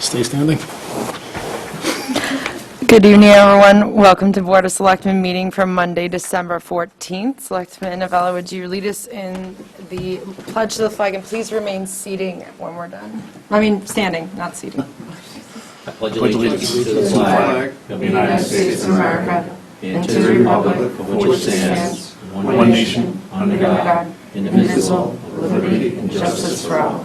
Stay standing. Good evening, everyone. Welcome to Board of Selectmen meeting for Monday, December 14th. Selectman Avella, would you lead us in the pledge to the flag, and please remain seating when we're done. I mean, standing, not seating. I pledge allegiance to the flag of the United States of America and to the republic for which it stands, one nation, under God, indivisible, with liberty and justice for all.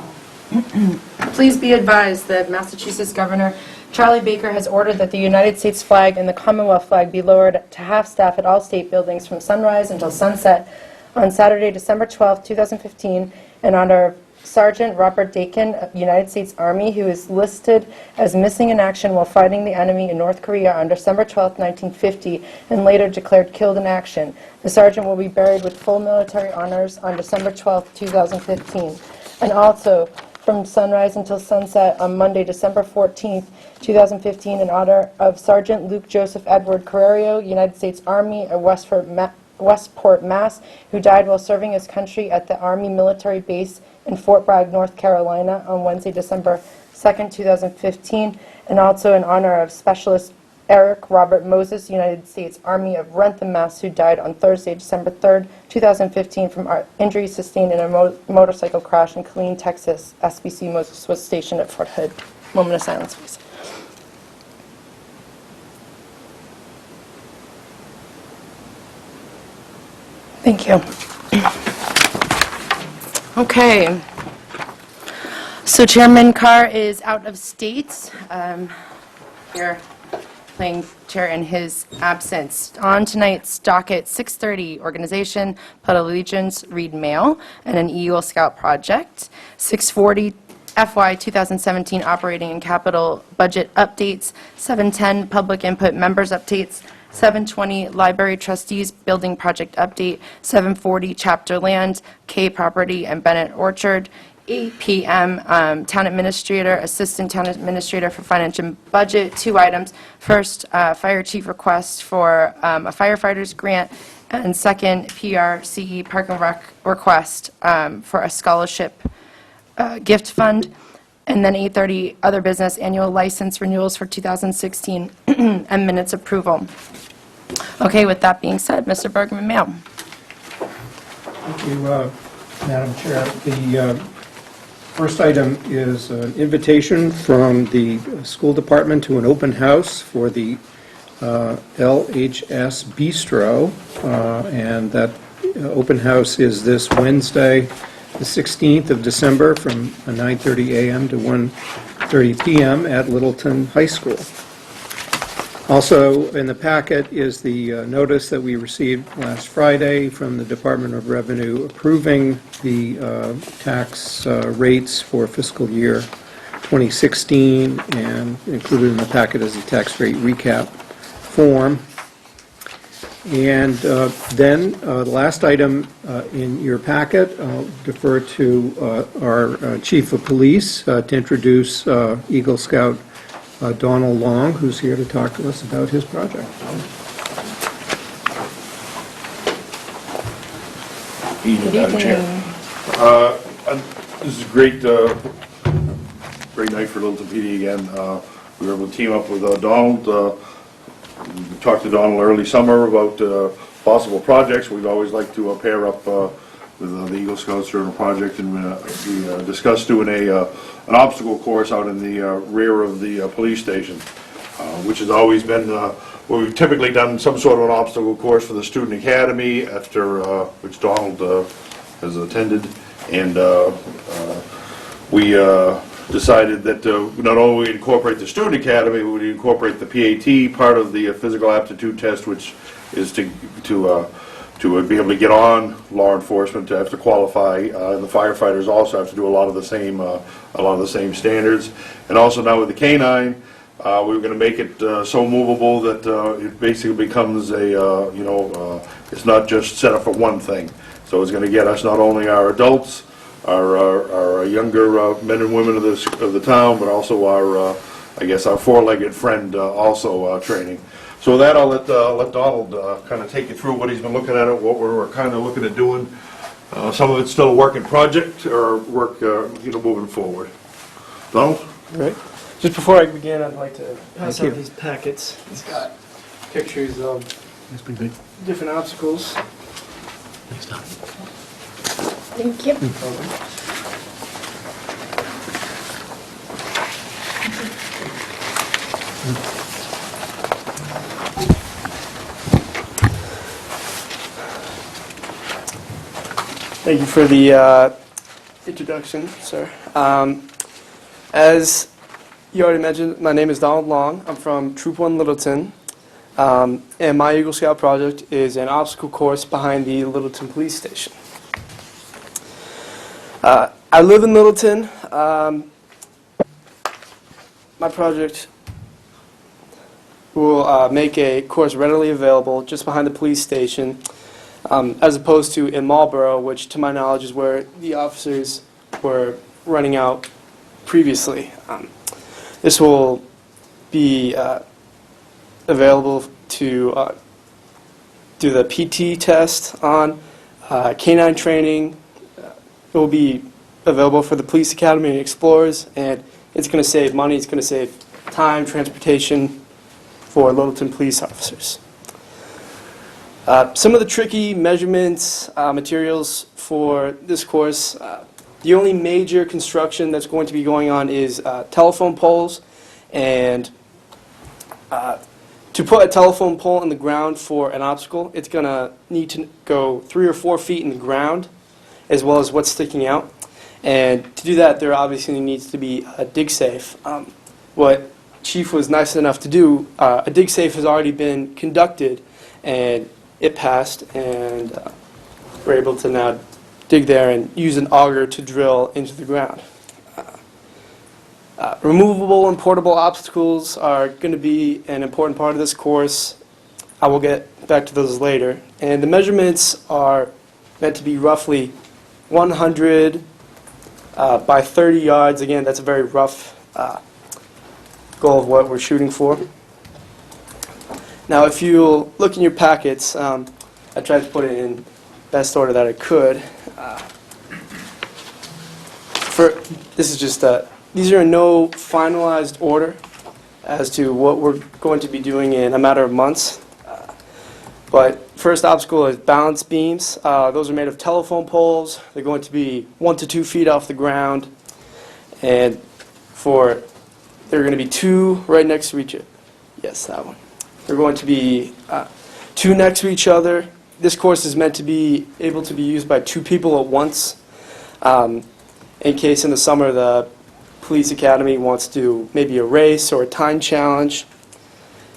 Please be advised that Massachusetts Governor Charlie Baker has ordered that the United States flag and the Commonwealth flag be lowered to half-staff at all state buildings from sunrise until sunset on Saturday, December 12, 2015, in honor of Sergeant Robert Dakin of the United States Army, who is listed as missing in action while fighting the enemy in North Korea on December 12, 1950, and later declared killed in action. The sergeant will be buried with full military honors on December 12, 2015. And also, from sunrise until sunset on Monday, December 14th, 2015, in honor of Sergeant Luke Joseph Edward Carrerio, United States Army of Westport, Mass., who died while serving his country at the Army military base in Fort Bragg, North Carolina, on Wednesday, December 2nd, 2015, and also in honor of Specialist Eric Robert Moses, United States Army of Rentham, Mass., who died on Thursday, December 3rd, 2015, from injuries sustained in a motorcycle crash in Killeen, Texas. SBC Moses was stationed at Fort Hood. Moment of silence, please. Thank you. Okay. So Chairman Carr is out of state. Here. Playing chair in his absence. On tonight's docket, 6:30, organization, Pledge of Allegiance, read mail, and an Eagle Scout project. 6:40, FY 2017 operating and capital budget updates. 7:10, public input members updates. 7:20, library trustees building project update. 7:40, chapter land, K property and Bennett Orchard. 8 p.m., Town Administrator, Assistant Town Administrator for Finance and Budget, 2 items. First, Fire Chief request for a firefighters grant, and second, PRCE Park and Rec request for a scholarship gift fund. And then 8:30, other business, annual license renewals for 2016, and minutes approval. Okay, with that being said, Mr. Bergman, ma'am. Thank you, Madam Chair. The first item is an invitation from the school department to an open house for the LHS Bistro, and that open house is this Wednesday, the 16th of December, from 9:30 a.m. to 1:30 p.m. at Littleton High School. Also in the packet is the notice that we received last Friday from the Department of Revenue approving the tax rates for fiscal year 2016, and included in the packet is a tax rate recap form. And then the last item in your packet, I'll defer to our Chief of Police to introduce Eagle Scout Donald Long, who's here to talk to us about his project. Evening, Madam Chair. This is a great night for Littleton PD again. We were able to team up with Donald. We talked to Donald early summer about possible projects. We'd always like to pair up with the Eagle Scouts during a project, and we discussed doing an obstacle course out in the rear of the police station, which has always been where we've typically done some sort of an obstacle course for the student academy, after which Donald has attended, and we decided that not only we incorporate the student academy, we would incorporate the PAT part of the physical aptitude test, which is to be able to get on law enforcement, to have to qualify. The firefighters also have to do a lot of the same standards. And also now with the K9, we were going to make it so movable that it basically becomes a it's not just set up for one thing. So it's going to get us not only our adults, our younger men and women of the town, but also our our four-legged friend also training. So with that, I'll let Donald kind of take you through what he's been looking at, what we're kind of looking at doing. Some of it's still a work in project or work, moving forward. Donald? Right. Just before I begin, I'd like to pass Thank out you. these packets. It's got pictures of That's pretty good. different obstacles. Thanks, Tom. Thank you. Thank you for the introduction, sir. As you already mentioned, my name is Donald Long. I'm from Troop 1 Littleton. And my Eagle Scout project is an obstacle course behind the Littleton Police Station. I live in Littleton. My project will make a course readily available just behind the police station, as opposed to in Marlborough, which to my knowledge is where the officers were running out previously. This will be available to do the PT test on, canine training. It will be available for the police academy and explorers, and it's going to save money, it's going to save time, transportation for Littleton police officers. Some of the tricky measurements, materials for this course, the only major construction that's going to be going on is telephone poles, and to put a telephone pole in the ground for an obstacle, it's going to need to go 3 or 4 feet in the ground, as well as what's sticking out. And to do that, there obviously needs to be a dig safe. What Chief was nice enough to do, a dig safe has already been conducted, and it passed, and we're able to now dig there and use an auger to drill into the ground. Removable and portable obstacles are going to be an important part of this course. I will get back to those later. And the measurements are meant to be roughly 100 by 30 yards. Again, that's a very rough goal of what we're shooting for. Now, if you look in your packets, I tried to put it in best order that I could. This is just these are in no finalized order as to what we're going to be doing in a matter of months. But first obstacle is balance beams. Those are made of telephone poles. They're going to be 1 to 2 feet off the ground, and there are going to be 2 right next to each other. Yes, that one. They're going to be 2 next to each other. This course is meant to be able to be used by 2 people at once. In case in the summer the police academy wants to do maybe a race or a time challenge.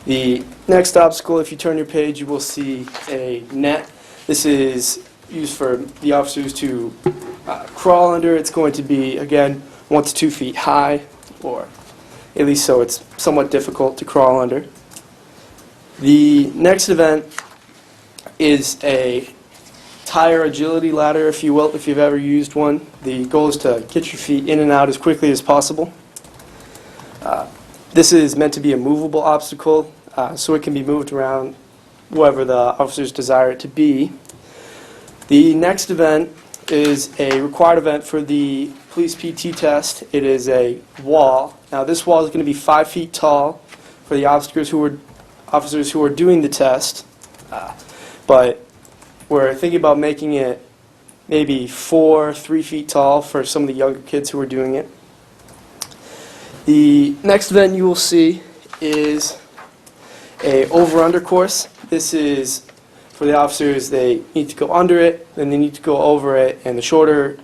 The next obstacle, if you turn your page, you will see a net. This is used for the officers to crawl under. It's going to be, again, 1 to 2 feet high, or at least so it's somewhat difficult to crawl under. The next event is a tire agility ladder, if you will, if you've ever used one. The goal is to get your feet in and out as quickly as possible. This is meant to be a movable obstacle, so it can be moved around wherever the officers desire it to be. The next event is a required event for the police PT test. It is a wall. Now, this wall is going to be 5 feet tall for the officers who are doing the test, but we're thinking about making it maybe 3 feet tall for some of the younger kids who are doing it. The next event you will see is a over-under course. This is for the officers. They need to go under it, then they need to go over it, and the shorter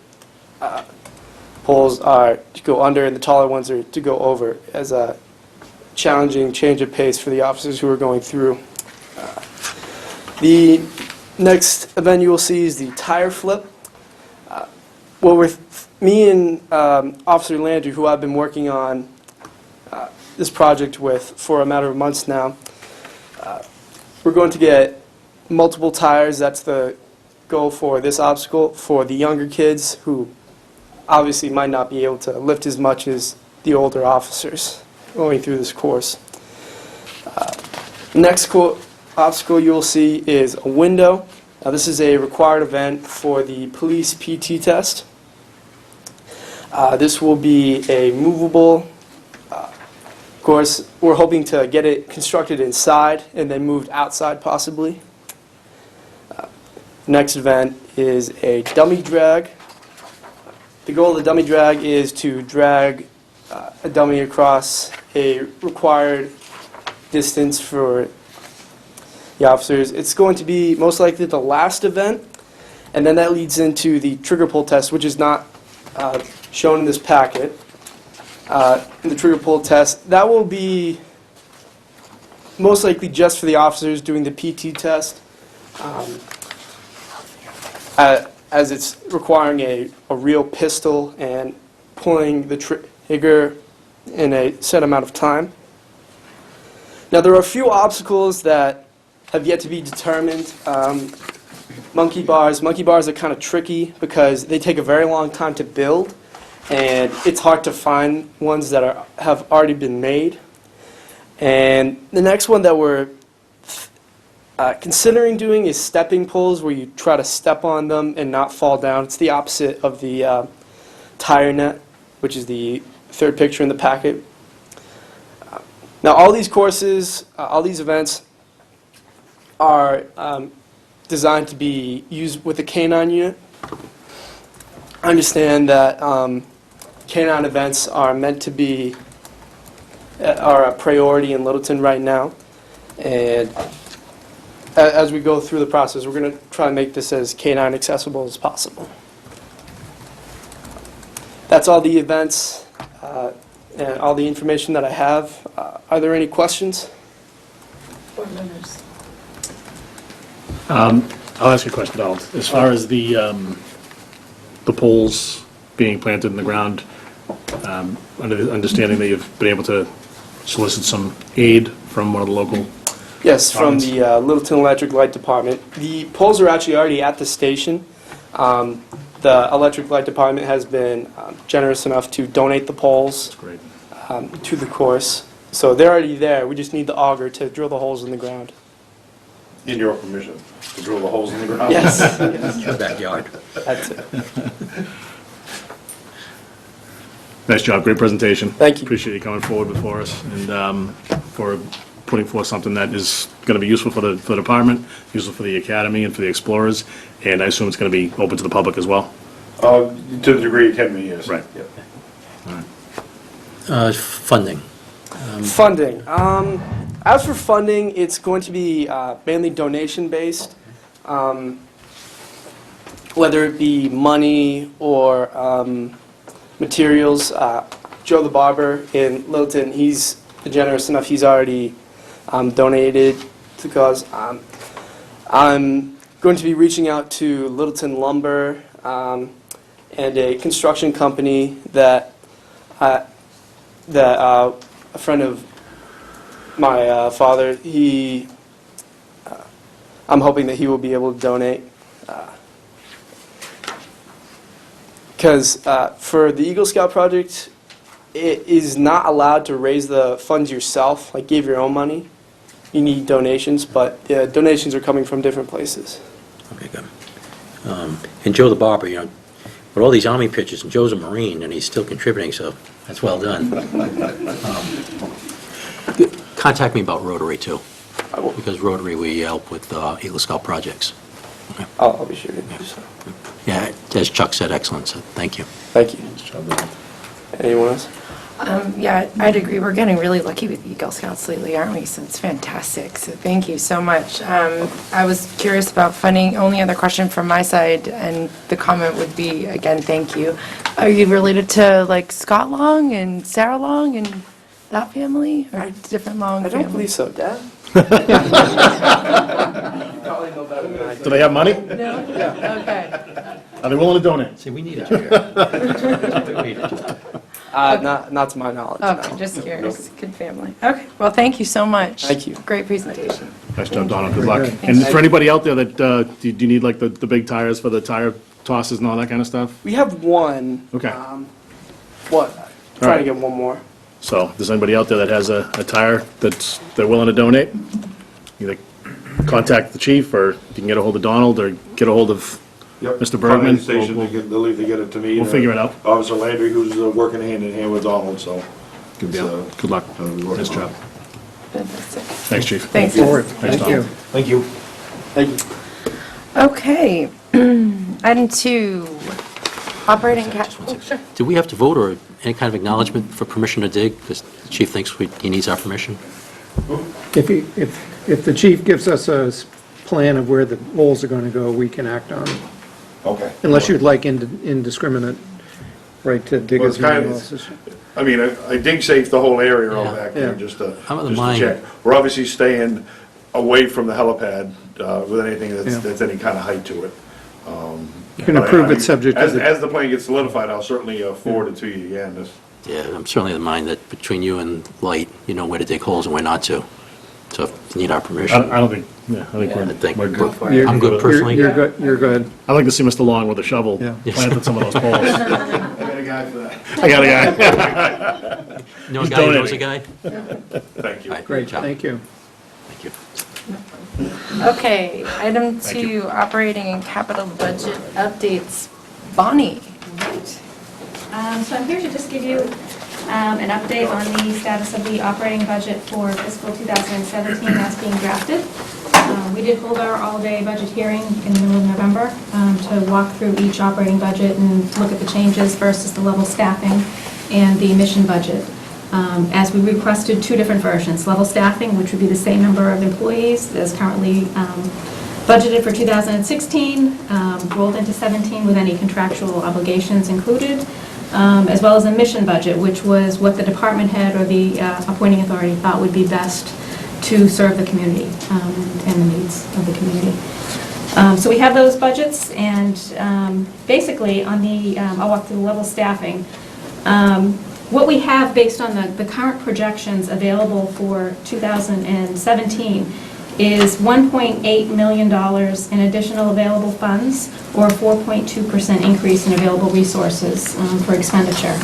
poles are to go under, and the taller ones are to go over, as a challenging change of pace for the officers who are going through. The next event you will see is the tire flip. Well, with me and Officer Landry, who I've been working on this project with for a matter of months now, we're going to get multiple tires. That's the goal for this obstacle for the younger kids who obviously might not be able to lift as much as the older officers going through this course. The next obstacle you'll see is a window. Now, this is a required event for the police PT test. This will be a movable Of course, we're hoping to get it constructed inside and then moved outside possibly. Next event is a dummy drag. The goal of the dummy drag is to drag a dummy across a required distance for the officers. It's going to be most likely the last event, and then that leads into the trigger pull test, which is not shown in this packet. The trigger pull test, that will be most likely just for the officers doing the PT test, as it's requiring a real pistol and pulling the trigger in a set amount of time. Now, there are a few obstacles that have yet to be determined. Monkey bars are kind of tricky because they take a very long time to build, and it's hard to find ones that have already been made. And the next one that we're considering doing is stepping poles, where you try to step on them and not fall down. It's the opposite of the tire net, which is the third picture in the packet. Now, all these courses, all these events are designed to be used with a K-9 unit. I understand that K-9 events are meant to be are a priority in Littleton right now, and as we go through the process, we're going to try to make this as K-9 accessible as possible. That's all the events and all the information that I have. Are there any questions? Board members. I'll ask you a question, Donald. As far as the poles being planted in the ground, under the understanding that you've been able to solicit some aid from one of the local... Yes, from Comments? the Littleton Electric Light Department. The poles are actually already at the station. The Electric Light Department has been generous enough to donate the poles Great. to the course. So they're already there. We just need the auger to drill the holes in the ground. In your permission to drill the holes in the ground? Yes. Your backyard. That's it. Nice job, great presentation. Thank you. Appreciate you coming forward before us and for putting forth something that is going to be useful for the department, useful for the academy and for the explorers, and I assume it's going to be open to the public as well? To the degree it can be, yes. Right. Yep. Funding. Funding. As for funding, it's going to be mainly donation-based, whether it be money or materials. Joe the Barber in Littleton, he's generous enough, he's already donated to the cause. I'm going to be reaching out to Littleton Lumber and a construction company that a friend of my father, I'm hoping that he will be able to donate. Because for the Eagle Scout project, it is not allowed to raise the funds yourself, like give your own money. You need donations, but donations are coming from different places. Okay, good. And Joe the Barber, you know, with all these Army pictures, and Joe's a Marine, and he's still contributing, so that's well done. Contact me about Rotary, too, I will. because Rotary, we help with Eagle Scout projects. I'll be sure to do so. Yeah, as Chuck said, excellent, so thank you. Thank you. Anyone else? Yeah, I'd agree. We're getting really lucky with Eagle Scouts lately, aren't we? So it's fantastic. So thank you so much. I was curious about funding. Only other question from my side, and the comment would be, again, thank you. Are you related to, like, Scott Long and Sarah Long and that family? Or different Long I families? don't believe so, Dad. Probably know better than I do. Do they have money? No? Okay. Are they willing to donate? See, we need it here. Not to my knowledge. Okay, no. just curious. Good family. Okay, well, thank you so much. Thank you. Great presentation. Nice job, Donald, good luck. And for anybody out there that, do you need like the big tires for the tire tosses and all that kind of stuff? We have one. Okay. Trying to get one more. So, if there's anybody out there that has a tire they're willing to donate, either contact the chief, or you can get a hold of Donald, or get a hold of Yep. Mr. Bergman. Contact the station, they'll either get it to me. We'll figure it out. Officer Landry, who's working hand in hand with Donald, so Good deal. Good luck. Nice job. Fantastic. Thanks, Chief. Thanks. Forward. Thanks, Thank Tom. you. Thank you. Thank you. Okay. Item 2, operating cash. Do we have to vote or any kind of acknowledgement for permission to dig? Because the chief thinks he needs our permission. If the chief gives us a plan of where the holes are going to go, we can act on it. Okay. Unless you'd like indiscriminate right to dig Well, as it's many kind of- holes as... I mean, I dig safe the whole area all Yeah. back there, Yeah. just to I'm of the just to mind- check. We're obviously staying away from the helipad with anything Yeah. that's any kind of height to it. You can But approve I it mean, subject to the... As the plan gets solidified, I'll certainly forward it to you again. Yeah, I'm certainly of the mind that between you and Light, you know where to dig holes and where not to. So if you need our permission, I don't think, yeah, I think I think we're good. You're- I'm good personally. You're good, you're good. I'd like to see Mr. Long with a shovel Yeah. planted some of those poles. I got a guy for that. I got a guy. You know a He's guy who knows a donating. guy? Thank you. All right, Great, job. thank you. Thank you. Okay, item 2, operating and capital budget updates. Bonnie. So I'm here to just give you an update on the status of the operating budget for fiscal 2017 as being drafted. We did hold our all-day budget hearing in the middle of November to walk through each operating budget and look at the changes versus the level staffing and the mission budget. As we requested 2 different versions, level staffing, which would be the same number of employees as currently budgeted for 2016, rolled into 17 with any contractual obligations included, as well as a mission budget, which was what the department head or the appointing authority thought would be best to serve the community and the needs of the community. So we have those budgets, and basically on the, I'll walk through the level staffing. What we have based on the current projections available for 2017 is $1.8 million in additional available funds, or a 4.2% increase in available resources for expenditure.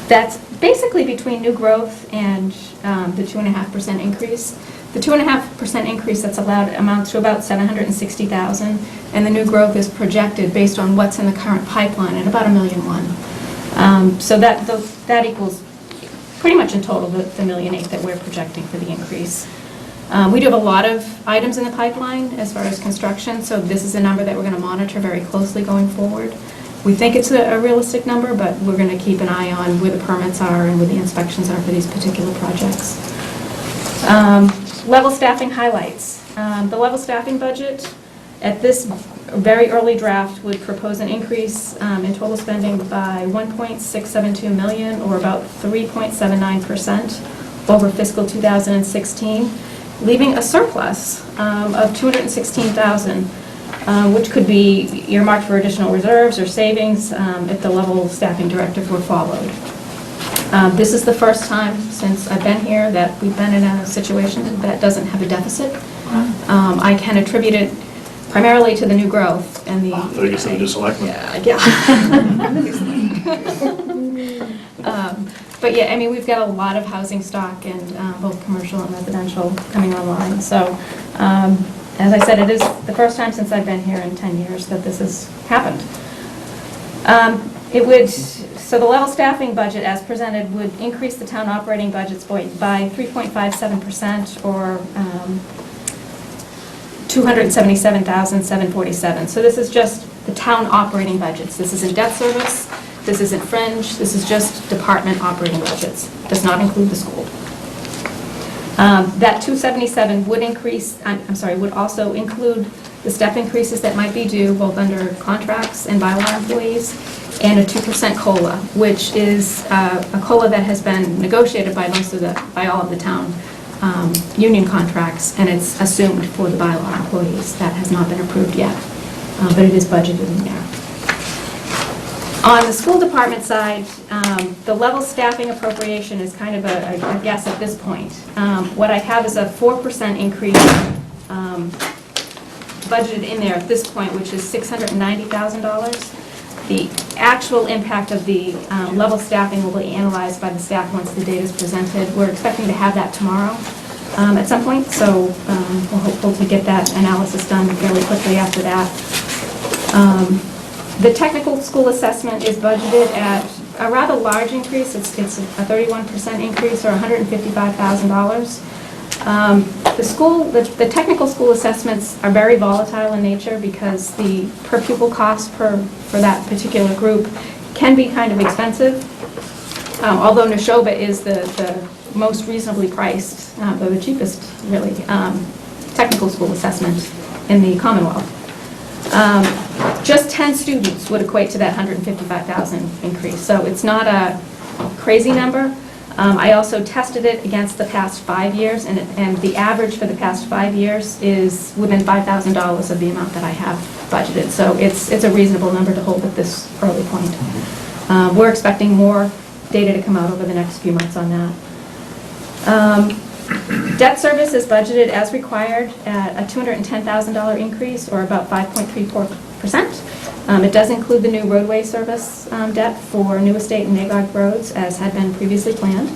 That's basically between new growth and the 2.5% increase. The 2.5% increase that's allowed amounts to about $760,000, and the new growth is projected based on what's in the current pipeline at about $1.1 million. So that equals pretty much in total the $1.8 million that we're projecting for the increase. We do have a lot of items in the pipeline as far as construction, so this is a number that we're going to monitor very closely going forward. We think it's a realistic number, but we're going to keep an eye on where the permits are and where the inspections are for these particular projects. Level staffing highlights. The level staffing budget at this very early draft would propose an increase in total spending by $1.672 million, or about 3.79% over fiscal 2016, leaving a surplus of $216,000, which could be earmarked for additional reserves or savings if the level staffing directive were followed. This is the first time since I've been here that we've been in a situation that doesn't have a deficit. I can attribute it primarily to the new growth and the... So you said the Selectmen. Yeah. But yeah, I mean, we've got a lot of housing stock, and both commercial and residential coming online. So, as I said, it is the first time since I've been here in 10 years that this has happened. So the level staffing budget as presented would increase the town operating budgets by 3.57%, or $277,747. So this is just the town operating budgets. This isn't debt service, this isn't fringe, this is just department operating budgets. Does not include the school. That 277 would increase, would also include the step increases that might be due both under contracts and bylaw employees, and a 2% COLA, which is a COLA that has been negotiated by by all of the town union contracts, and it's assumed for the bylaw employees. That has not been approved yet, but it is budgeted in there. On the school department side, the level staffing appropriation is kind of a guess at this point. What I have is a 4% increase budgeted in there at this point, which is $690,000. The actual impact of the level staffing will be analyzed by the staff once the data is presented. We're expecting to have that tomorrow at some point, so we're hopeful to get that analysis done fairly quickly after that. The technical school assessment is budgeted at a rather large increase. It's a 31% increase, or $155,000. The technical school assessments are very volatile in nature because the per pupil cost for that particular group can be kind of expensive. Although Neshoba is the most reasonably priced, or the cheapest, really, technical school assessment in the Commonwealth. Just 10 students would equate to that $155,000 increase, so it's not a crazy number. I also tested it against the past 5 years, and the average for the past 5 years is within $5,000 of the amount that I have budgeted, so it's a reasonable number to hold at this early point. We're expecting more data to come out over the next few months on that. Debt service is budgeted as required at a $210,000 increase, or about 5.34%. It does include the new roadway service debt for New Estate and Magog roads, as had been previously planned,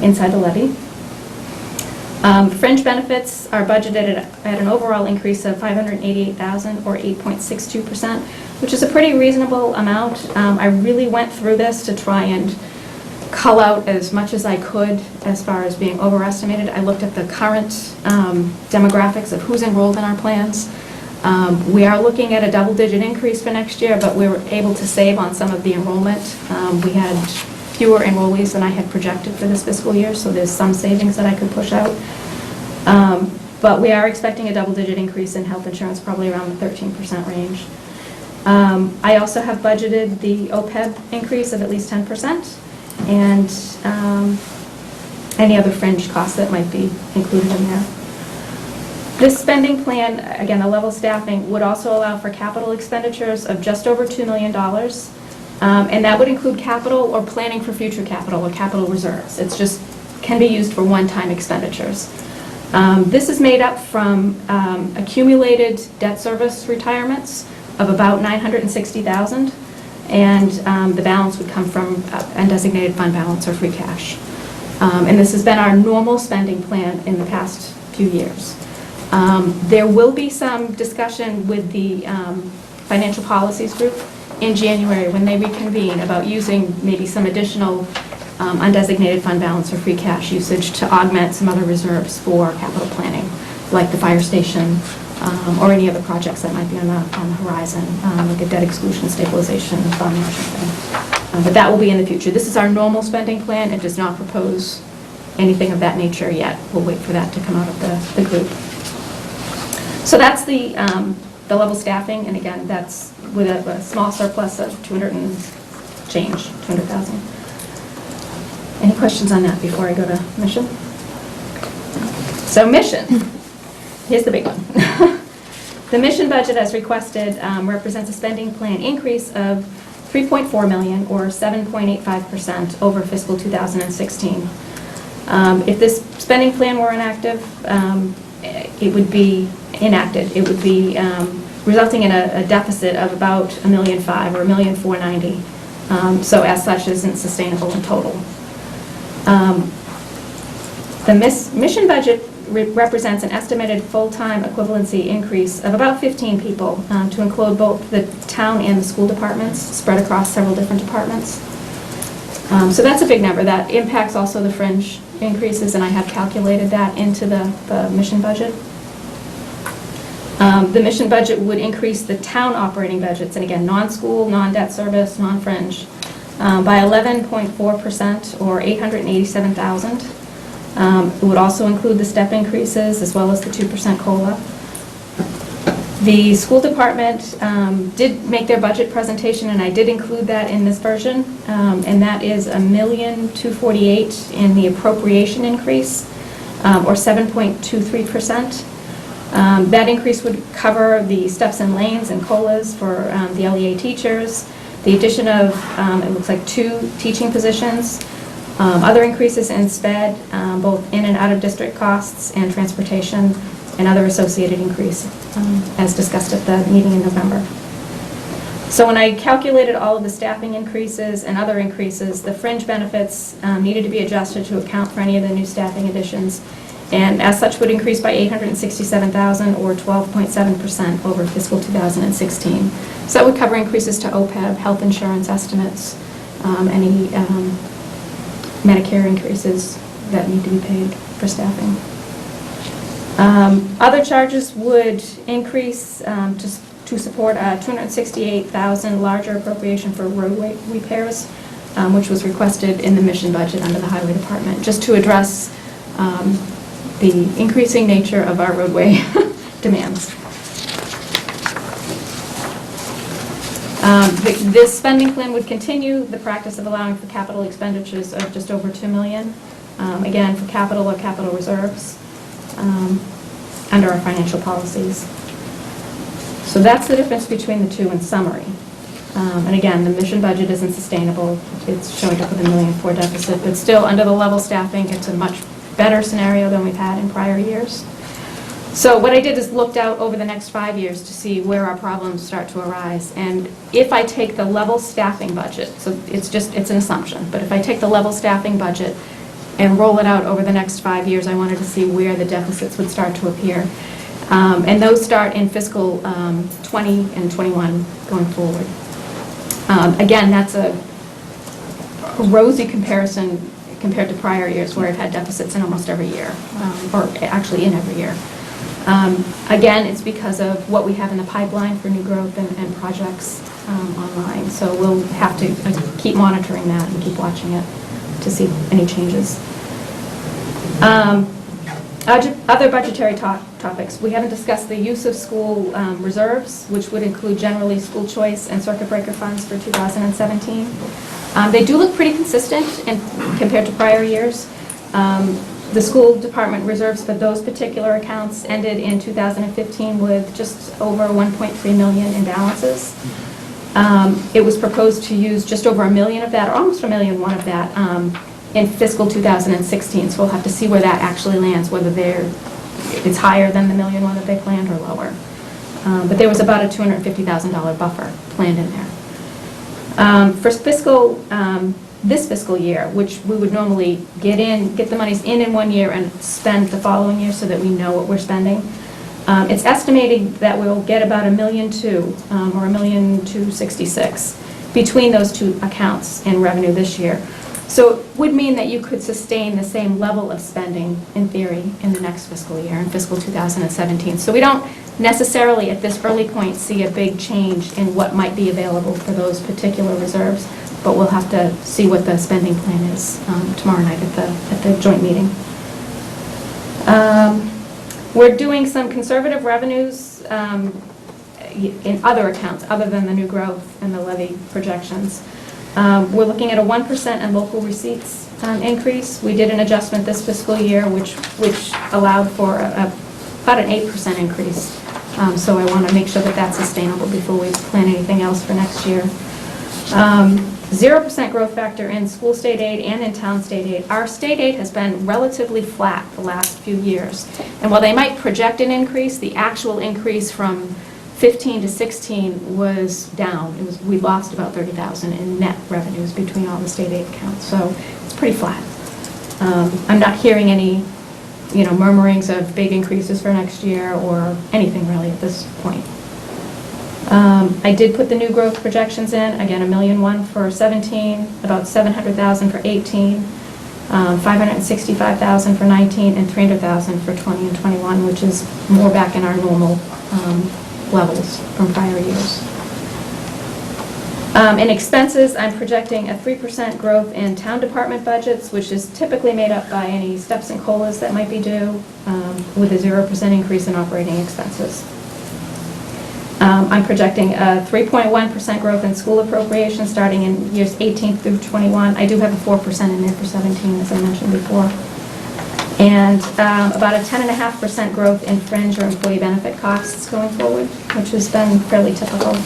inside the levy. Fringe benefits are budgeted at an overall increase of $588,000, or 8.62%, which is a pretty reasonable amount. I really went through this to try and cull out as much as I could as far as being overestimated. I looked at the current demographics of who's enrolled in our plans. We are looking at a double-digit increase for next year, but we were able to save on some of the enrollment. We had fewer enrollees than I had projected for this fiscal year, so there's some savings that I could push out. But we are expecting a double-digit increase in health insurance, probably around the 13% range. I also have budgeted the OPEB increase of at least 10%, and any other fringe costs that might be included in there. This spending plan, again, the level staffing, would also allow for capital expenditures of just over $2 million, and that would include capital or planning for future capital or capital reserves. It's just can be used for one-time expenditures. This is made up from accumulated debt service retirements of about $960,000, and the balance would come from undesignated fund balance or free cash. And this has been our normal spending plan in the past few years. There will be some discussion with the Financial Policies Group in January when they reconvene about using maybe some additional undesignated fund balance or free cash usage to augment some other reserves for capital planning, like the fire station, or any other projects that might be on the horizon, like a debt exclusion stabilization fund or something. But that will be in the future. This is our normal spending plan. It does not propose anything of that nature yet. We'll wait for that to come out of the group. So that's the level staffing, and again, that's with a small surplus of 200,000. Any questions on that before I go to mission? So mission. Here's the big one. The mission budget, as requested, represents a spending plan increase of $3.4 million, or 7.85% over fiscal 2016. If this spending plan were inactive, it would be enacted. It would be resulting in a deficit of about $1.5 million or $1.490 million. So as such, isn't sustainable in total. The mission budget represents an estimated full-time equivalency increase of about 15 people to include both the town and the school departments, spread across several different departments. So that's a big number. That impacts also the fringe increases, and I have calculated that into the mission budget. The mission budget would increase the town operating budgets, and again, non-school, non-debt service, non-fringe, by 11.4%, or $887,000. It would also include the step increases as well as the 2% COLA. The school department did make their budget presentation, and I did include that in this version, and that is $1,248,000 in the appropriation increase, or 7.23%. That increase would cover the steps and lanes and COLAs for the LEA teachers, the addition of, it looks like 2 teaching positions, other increases in SPED, both in and out of district costs and transportation, and other associated increase, as discussed at the meeting in November. So when I calculated all of the staffing increases and other increases, the fringe benefits needed to be adjusted to account for any of the new staffing additions, and as such would increase by $867,000, or 12.7% over fiscal 2016. So that would cover increases to OPEB, health insurance estimates, any Medicare increases that need to be paid for staffing. Other charges would increase to support a $268,000 larger appropriation for roadway repairs, which was requested in the mission budget under the Highway Department, just to address the increasing nature of our roadway demands. This spending plan would continue the practice of allowing for capital expenditures of just over $2 million, again, for capital or capital reserves, under our financial policies. So that's the difference between the two in summary. And again, the mission budget isn't sustainable. It's showing up with $1.4 million deficit, but still, under the level staffing, it's a much better scenario than we've had in prior years. So what I did is looked out over the next 5 years to see where our problems start to arise. And if I take the level staffing budget, so it's an assumption, but if I take the level staffing budget and roll it out over the next 5 years, I wanted to see where the deficits would start to appear. And those start in fiscal 20 and 21 going forward. Again, that's a rosy comparison compared to prior years where I've had deficits in almost every year, or actually in every year. Again, it's because of what we have in the pipeline for new growth and projects online. So we'll have to keep monitoring that and keep watching it to see any changes. Other budgetary topics. We haven't discussed the use of school reserves, which would include generally school choice and circuit breaker funds for 2017. They do look pretty consistent compared to prior years. The school department reserves for those particular accounts ended in 2015 with just over $1.3 million in balances. It was proposed to use just over $1 million of that, or almost $1.1 million of that, in fiscal 2016. So we'll have to see where that actually lands, whether it's higher than the $1.1 million that they planned or lower. But there was about a $250,000 buffer planned in there. For fiscal this fiscal year, which we would normally get the monies in 1 year and spend the following year so that we know what we're spending. It's estimating that we'll get about $1.2 million or $1.266 million between those two accounts in revenue this year. So it would mean that you could sustain the same level of spending, in theory, in the next fiscal year, in fiscal 2017. So we don't necessarily, at this early point, see a big change in what might be available for those particular reserves, but we'll have to see what the spending plan is tomorrow night at the joint meeting. We're doing some conservative revenues in other accounts, other than the new growth and the levy projections. We're looking at a 1% in local receipts increase. We did an adjustment this fiscal year, which allowed for about an 8% increase. So I want to make sure that that's sustainable before we plan anything else for next year. 0% growth factor in school state aid and in town state aid. Our state aid has been relatively flat the last few years. And while they might project an increase, the actual increase from 15 to 16 was down. We lost about $30,000 in net revenues between all the state aid accounts. So it's pretty flat. I'm not hearing any, murmurings of big increases for next year or anything really at this point. I did put the new growth projections in, again, $1.1 million for 17, about $700,000 for 18, $565,000 for 19, and $300,000 for 20 and 21, which is more back in our normal levels from prior years. In expenses, I'm projecting a 3% growth in town department budgets, which is typically made up by any steps and COLAs that might be due, with a 0% increase in operating expenses. I'm projecting a 3.1% growth in school appropriations starting in years 18 through 21. I do have a 4% in there for 17, as I mentioned before. And about a 10.5% growth in fringe or employee benefit costs going forward, which has been fairly typical.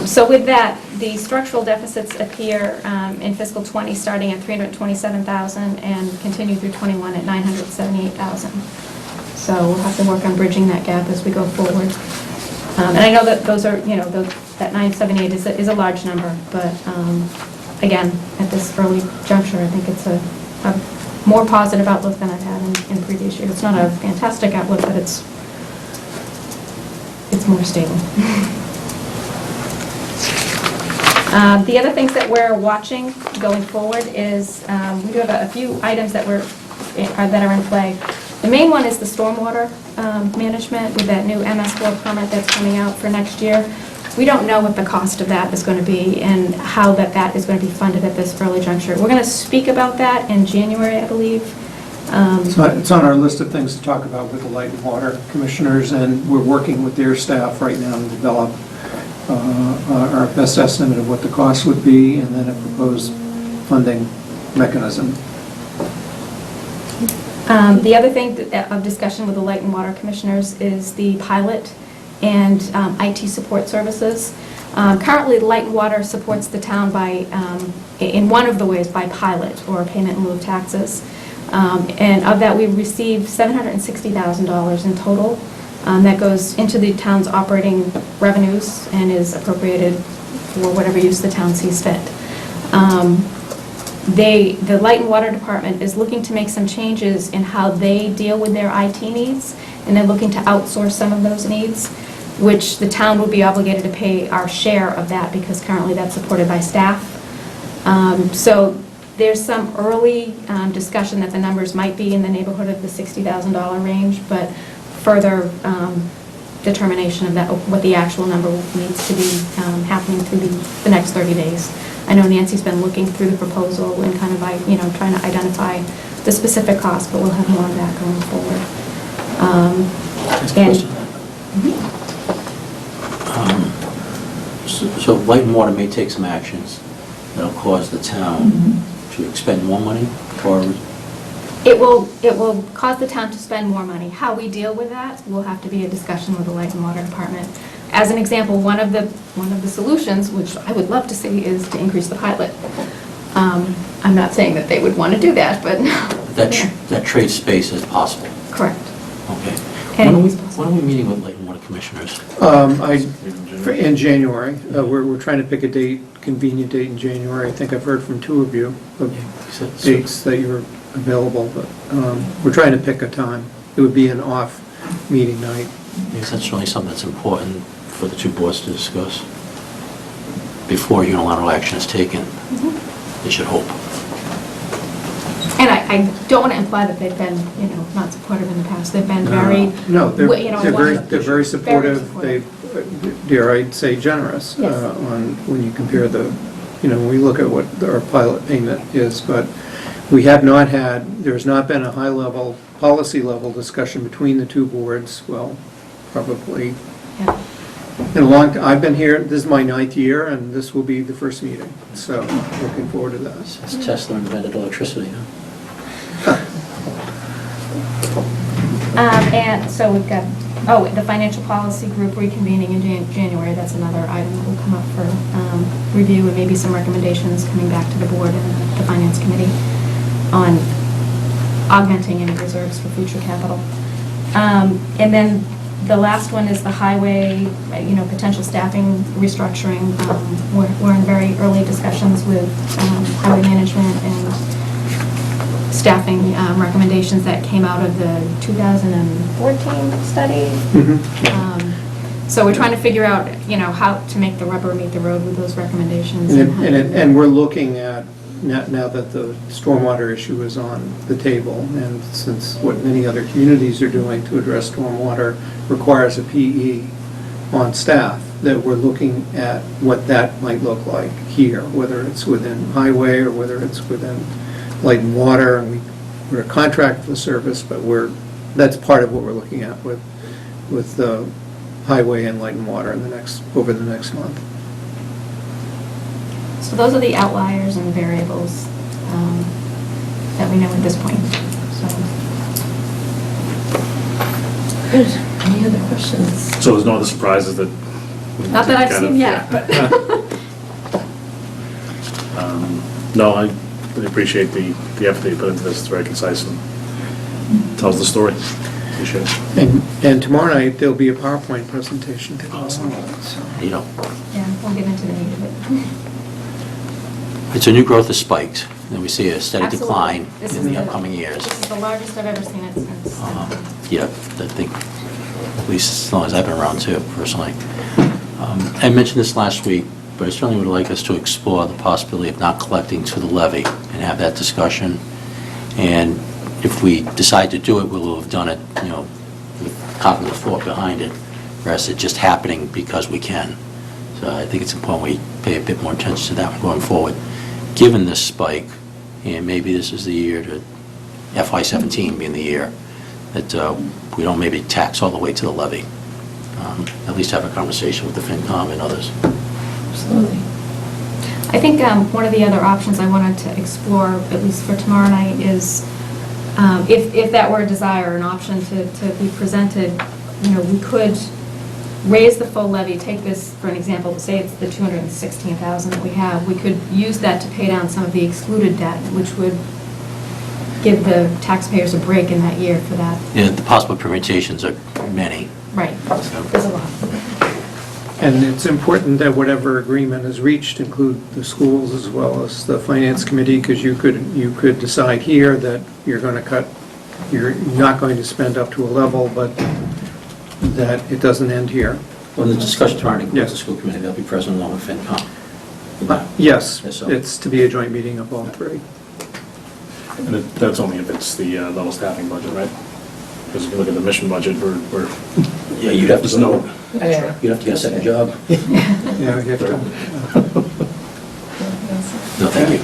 So with that, the structural deficits appear in fiscal 20 starting at $327,000 and continue through 21 at $978,000. So we'll have to work on bridging that gap as we go forward. And I know that those are, that 978 is a large number, but again, at this early juncture, I think it's a more positive outlook than I've had in previous years. It's not a fantastic outlook, but it's more stable. The other things that we're watching going forward is, we do have a few items that are in play. The main one is the stormwater management with that new MS4 permit that's coming out for next year. We don't know what the cost of that is going to be and how that is going to be funded at this early juncture. We're going to speak about that in January, I believe. So it's on our list of things to talk about with the Light and Water Commissioners, and we're working with their staff right now to develop our best estimate of what the cost would be, and then a proposed funding mechanism. The other thing of discussion with the Light and Water Commissioners is the pilot and IT support services. Currently, Light and Water supports the town by, in one of the ways, by pilot or payment in lieu of taxes. And of that, we received $760,000 in total. That goes into the town's operating revenues and is appropriated for whatever use the town sees fit. The Light and Water Department is looking to make some changes in how they deal with their IT needs, and they're looking to outsource some of those needs, which the town would be obligated to pay our share of that because currently that's supported by staff. So there's some early discussion that the numbers might be in the neighborhood of the $60,000 range, but further determination of that, what the actual number needs to be happening through the next 30 days. I know Nancy's been looking through the proposal and kind of, trying to identify the specific cost, but we'll have more of that going forward. So Light and Water may take some actions that'll cause the town to expend more money, or It will cause the town to spend more money. How we deal with that will have to be a discussion with the Light and Water Department. As an example, one of the solutions, which I would love to see, is to increase the pilot. I'm not saying that they would want to do that, but that trade space is possible. correct. Okay. And- When are we meeting with Light and Water Commissioners? In January, we're trying to pick a date, convenient date in January. I think I've heard from two of you of dates that you're available, but we're trying to pick a time. It would be an off meeting night. Because that's really something that's important for the two boards to discuss before unilateral action is taken. They should hope. And I don't want to imply that they've been, not supportive in the past. They've been very... No, they're Very very supportive. supportive. They, dare I say, generous Yes. on when you compare when we look at what our pilot payment is, but we have not had, there's not been a high-level, policy-level discussion between the two boards, well, probably Yeah. in a long, I've been here, this is my 9th year, and this will be the first meeting, so looking forward to that. Since Tesla invented electricity, huh? And so we've got, the financial policy group reconvening in January. That's another item that will come up for review, and maybe some recommendations coming back to the board and the finance committee on augmenting any reserves for future capital. And then the last one is the highway, potential staffing restructuring. We're in very early discussions with highway management and staffing recommendations that came out of the 2014 study. So we're trying to figure out, how to make the rubber meet the road with those recommendations. And we're looking at, now that the stormwater issue is on the table, and since what many other communities are doing to address stormwater requires a PE on staff, that we're looking at what that might look like here, whether it's within highway or whether it's within Light and Water, and we're a contract for the service, but that's part of what we're looking at with the highway and Light and Water over the next month. So those are the outliers and variables that we know at this point. Good. Any other questions? So there's no other surprises that... Not that I've kind seen of- yet, but... No, I really appreciate the effort that you put into this. It's very concise and tells the story. Appreciate it. And tomorrow night, there'll be a PowerPoint presentation to go along with it, so. Yeah, we'll get into the meat of it. It's a new growth of spikes, and we see a steady Absolutely. decline This in is the upcoming years. This is the largest I've ever seen it since. Yeah, I think, at least as long as I've been around too, personally. I mentioned this last week, but I certainly would like us to explore the possibility of not collecting to the levy and have that discussion. And if we decide to do it, we'll have done it, with copy the thought behind it, whereas it just happening because we can. So I think it's important we pay a bit more attention to that going forward. Given this spike, and maybe this is the year to, FY17 being the year, that we don't maybe tax all the way to the levy. At least have a conversation with the FinCom and others. Absolutely. I think one of the other options I wanted to explore, at least for tomorrow night, is if that were a desire, an option to be presented, we could raise the full levy, take this for an example, say it's the $216,000 that we have, we could use that to pay down some of the excluded debt, which would give the taxpayers a break in that year for that. Yeah, the possible permutations are many. Right, there's a lot. And it's important that whatever agreement is reached include the schools as well as the finance committee, because you could decide here that you're going to cut, you're not going to spend up to a level, but that it doesn't end here. Well, the discussion tomorrow includes Yes. the school committee, they'll be present along with FinCom. Yes, Yes, so. it's to be a joint meeting of all three. And that's only if it's the level staffing budget, right? Because if you look at the mission budget, we're Yeah, you'd have there's to, no, Yeah. you'd have to get a second job. Yeah, we have to. No, thank you.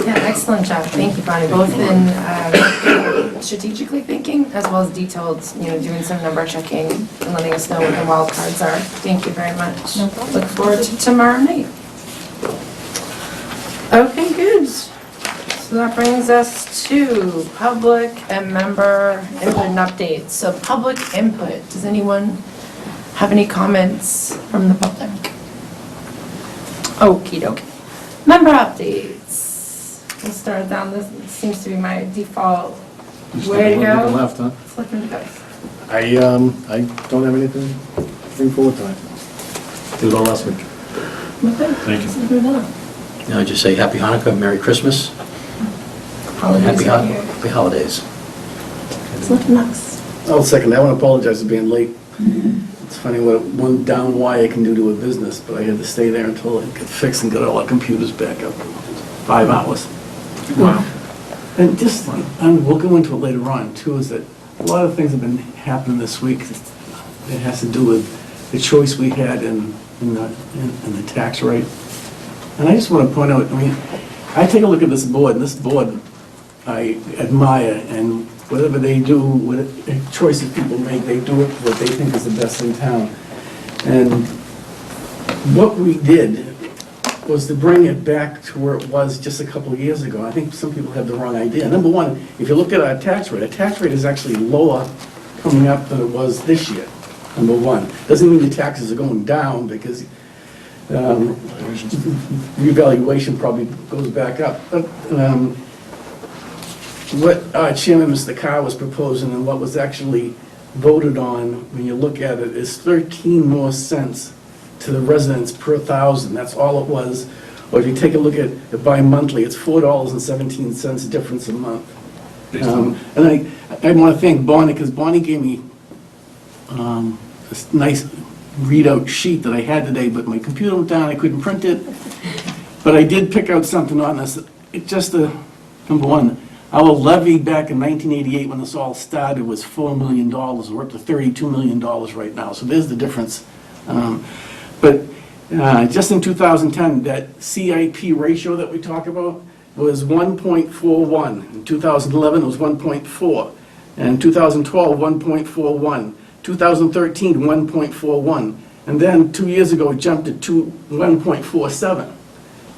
Yeah, excellent job. Thank you, Bonnie, both in strategically thinking as well as detailed, doing some number checking and letting us know what the wild cards are. Thank you very much. No problem. Look forward to tomorrow night. Okay, good. So that brings us to public and member input and updates. So public input, does anyone have any comments from the public? Okie dokie. Member updates. We'll start down this, seems to be my default way to on the go. left, huh? Flipping the dice. I don't have anything to bring forward tonight. Did it all last week. Okay. Thank you. Let's move on. Now, I just say Happy Hanukkah, Merry Christmas, Holidays are here. Happy Holidays. It's looking nice. I'll second that. I want to apologize for being late. It's funny what one down wire can do to a business, but I had to stay there until it got fixed and got all our computers back up. 5 hours. Wow. And just, and we'll go into it later on too, is that a lot of things have been happening this week. It has to do with the choice we had in the tax rate. And I just want to point out, I take a look at this board, and this board I admire, and whatever they do, what choices people make, they do it what they think is the best in town. And what we did was to bring it back to where it was just a couple of years ago. I think some people have the wrong idea. Number one, if you look at our tax rate is actually lower coming up than it was this year, number one. Doesn't mean the taxes are going down, because revaluation probably goes back up. But what Chairman Mr. Carr was proposing and what was actually voted on, when you look at it, is 13 more cents to the residents per thousand. That's all it was. Or if you take a look at it bi-monthly, it's $4.17 difference a month. And I want to thank Bonnie, because Bonnie gave me this nice readout sheet that I had today, but my computer went down, I couldn't print it. But I did pick out something on this. It just, number one, our levy back in 1988, when this all started, was $4 million. We're up to $32 million right now, so there's the difference. But just in 2010, that CIP ratio that we talk about was 1.41. In 2011, it was 1.4. And in 2012, 1.41. 2013, 1.41. And then 2 years ago, it jumped to 1.47.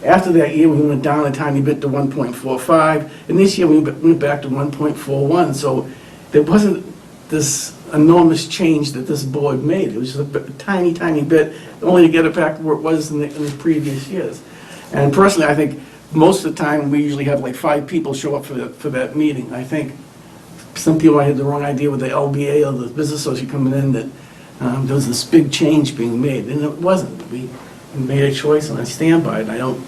After that year, we went down a tiny bit to 1.45. And this year, we went back to 1.41. So there wasn't this enormous change that this board made. It was just a tiny, tiny bit, only to get it back where it was in the previous years. And personally, I think most of the time, we usually have like 5 people show up for that meeting. I think some people had the wrong idea with the LBA or the business association coming in, that there was this big change being made, and it wasn't. We made a choice, and I stand by it. I don't,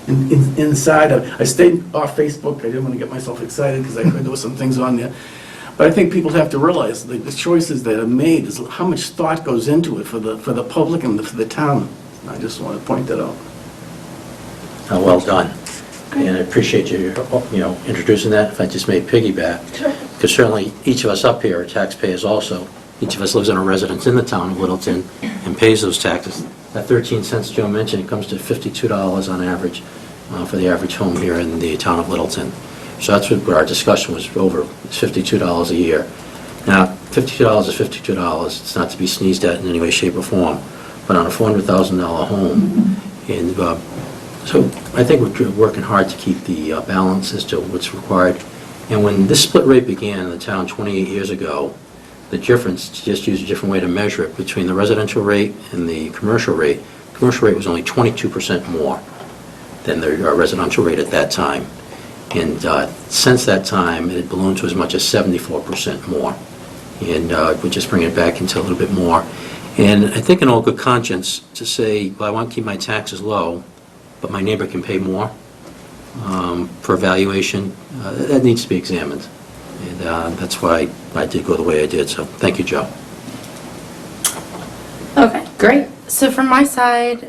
I stayed off Facebook. I didn't want to get myself excited, because I heard there were some things on there. But I think people have to realize the choices that are made is how much thought goes into it for the public and for the town. I just want to point that out. Well done. And I appreciate you, introducing that, if I just may piggyback. Because certainly, each of us up here are taxpayers also. Each of us lives in a residence in the town of Littleton and pays those taxes. That 13 cents Joe mentioned, it comes to $52 on average for the average home here in the town of Littleton. So that's what our discussion was over, it's $52 a year. Now, $52 is $52. It's not to be sneezed at in any way, shape, or form. But on a $400,000 home, and so I think we're working hard to keep the balance as to what's required. And when this split rate began in the town 28 years ago, the difference, to just use a different way to measure it, between the residential rate and the commercial rate was only 22% more than the residential rate at that time. And since that time, it had ballooned to as much as 74% more. And we're just bringing it back into a little bit more. And I think in all good conscience, to say, well, I want to keep my taxes low, but my neighbor can pay more for valuation, that needs to be examined. And that's why I did go the way I did. So thank you, Joe. Okay, great. So from my side,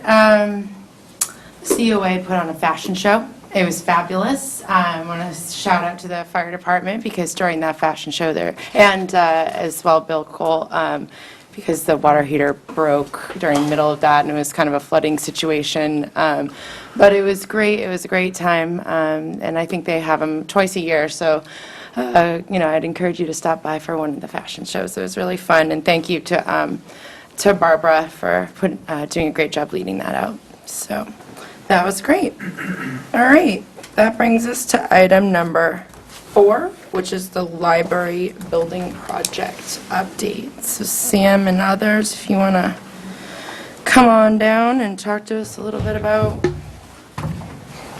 COA put on a fashion show. It was fabulous. I want to shout out to the fire department because during that fashion show there, and as well Bill Cole, because the water heater broke during the middle of that, and it was kind of a flooding situation. But it was great. It was a great time, and I think they have them twice a year. So, I'd encourage you to stop by for one of the fashion shows. It was really fun, and thank you to Barbara for doing a great job leading that out. So that was great. All right, that brings us to item number 4, which is the library building project update. So Sam and others, if you want to come on down and talk to us a little bit about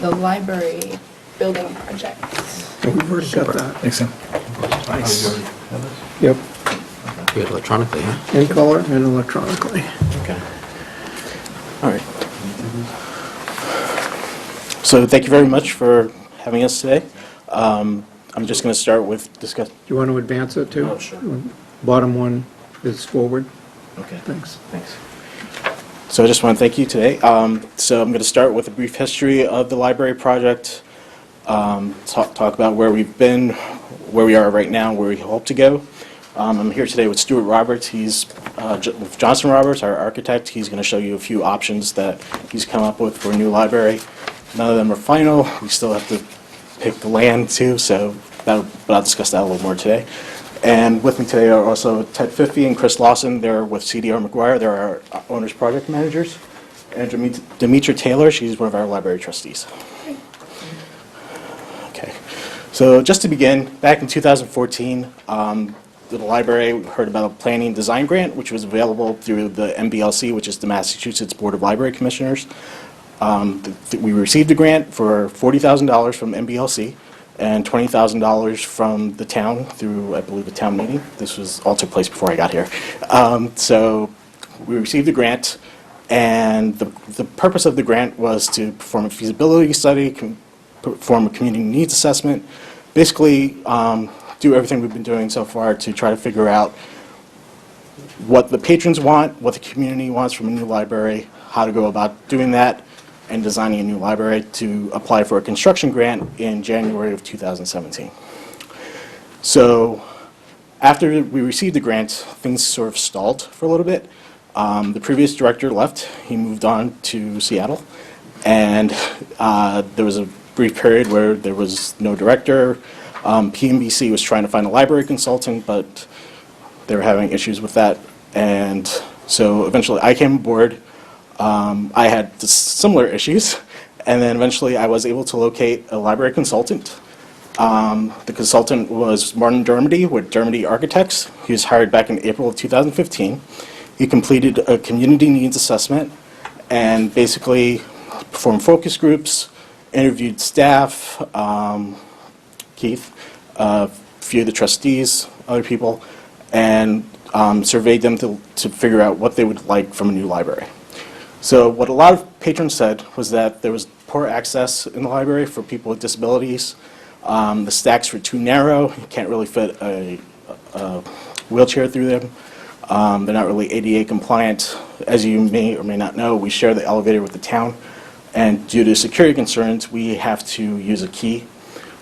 the library building project. We've already got that. Thanks, Sam. Yep, We have electronically, huh? in color and electronically. Okay. All right. So thank you very much for having us today. I'm just going to start with discuss. Do you want to advance it too? Oh, sure. Bottom one is forward. Okay. Thanks. Thanks. So I just want to thank you today. So I'm going to start with a brief history of the library project, talk about where we've been, where we are right now, where we hope to go. I'm here today with Stuart Roberts. He's with Johnson Roberts, our architect. He's going to show you a few options that he's come up with for a new library. None of them are final. We still have to pick the land too, but I'll discuss that a little more today. And with me today are also Ted Fiffey and Chris Lawson. They're with CDR McGuire. They're our owner's project managers. And Demetra Taylor, she's one of our library trustees. Okay, so just to begin, back in 2014, the library heard about a planning design grant, which was available through the MBLC, which is the Massachusetts Board of Library Commissioners. We received a grant for $40,000 from MBLC and $20,000 from the town through, I believe, a town meeting. This was all took place before I got here. So we received the grant, and the purpose of the grant was to perform a feasibility study, perform a community needs assessment, basically do everything we've been doing so far to try to figure out what the patrons want, what the community wants from a new library, how to go about doing that, and designing a new library to apply for a construction grant in January of 2017. So after we received the grant, things sort of stalled for a little bit. The previous director left. He moved on to Seattle. And there was a brief period where there was no director. PMBC was trying to find a library consultant, but they were having issues with that. And so eventually I came aboard. I had similar issues, and then eventually I was able to locate a library consultant. The consultant was Martin Dermody with Dermody Architects. He was hired back in April of 2015. He completed a community needs assessment and basically performed focus groups, interviewed staff, Keith, a few of the trustees, other people, and surveyed them to figure out what they would like from a new library. So what a lot of patrons said was that there was poor access in the library for people with disabilities. The stacks were too narrow. You can't really fit a a wheelchair through them. They're not really ADA compliant. As you may or may not know, we share the elevator with the town, and due to security concerns, we have to use a key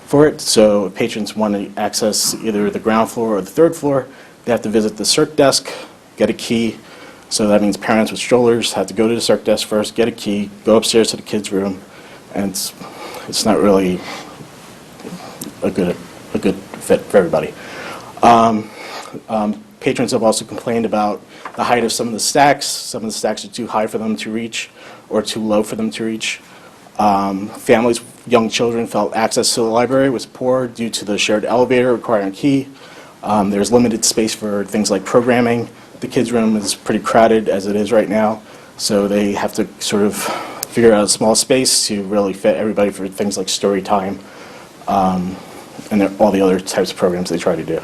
for it. So if patrons want to access either the ground floor or the third floor, they have to visit the CERC desk, get a key. So that means parents with strollers have to go to the CERC desk first, get a key, go upstairs to the kids' room, and it's not really a good fit for everybody. Patrons have also complained about the height of some of the stacks. Some of the stacks are too high for them to reach or too low for them to reach. Families with young children felt access to the library was poor due to the shared elevator requiring a key. There's limited space for things like programming. The kids' room is pretty crowded as it is right now, so they have to sort of figure out a small space to really fit everybody for things like story time and all the other types of programs they try to do.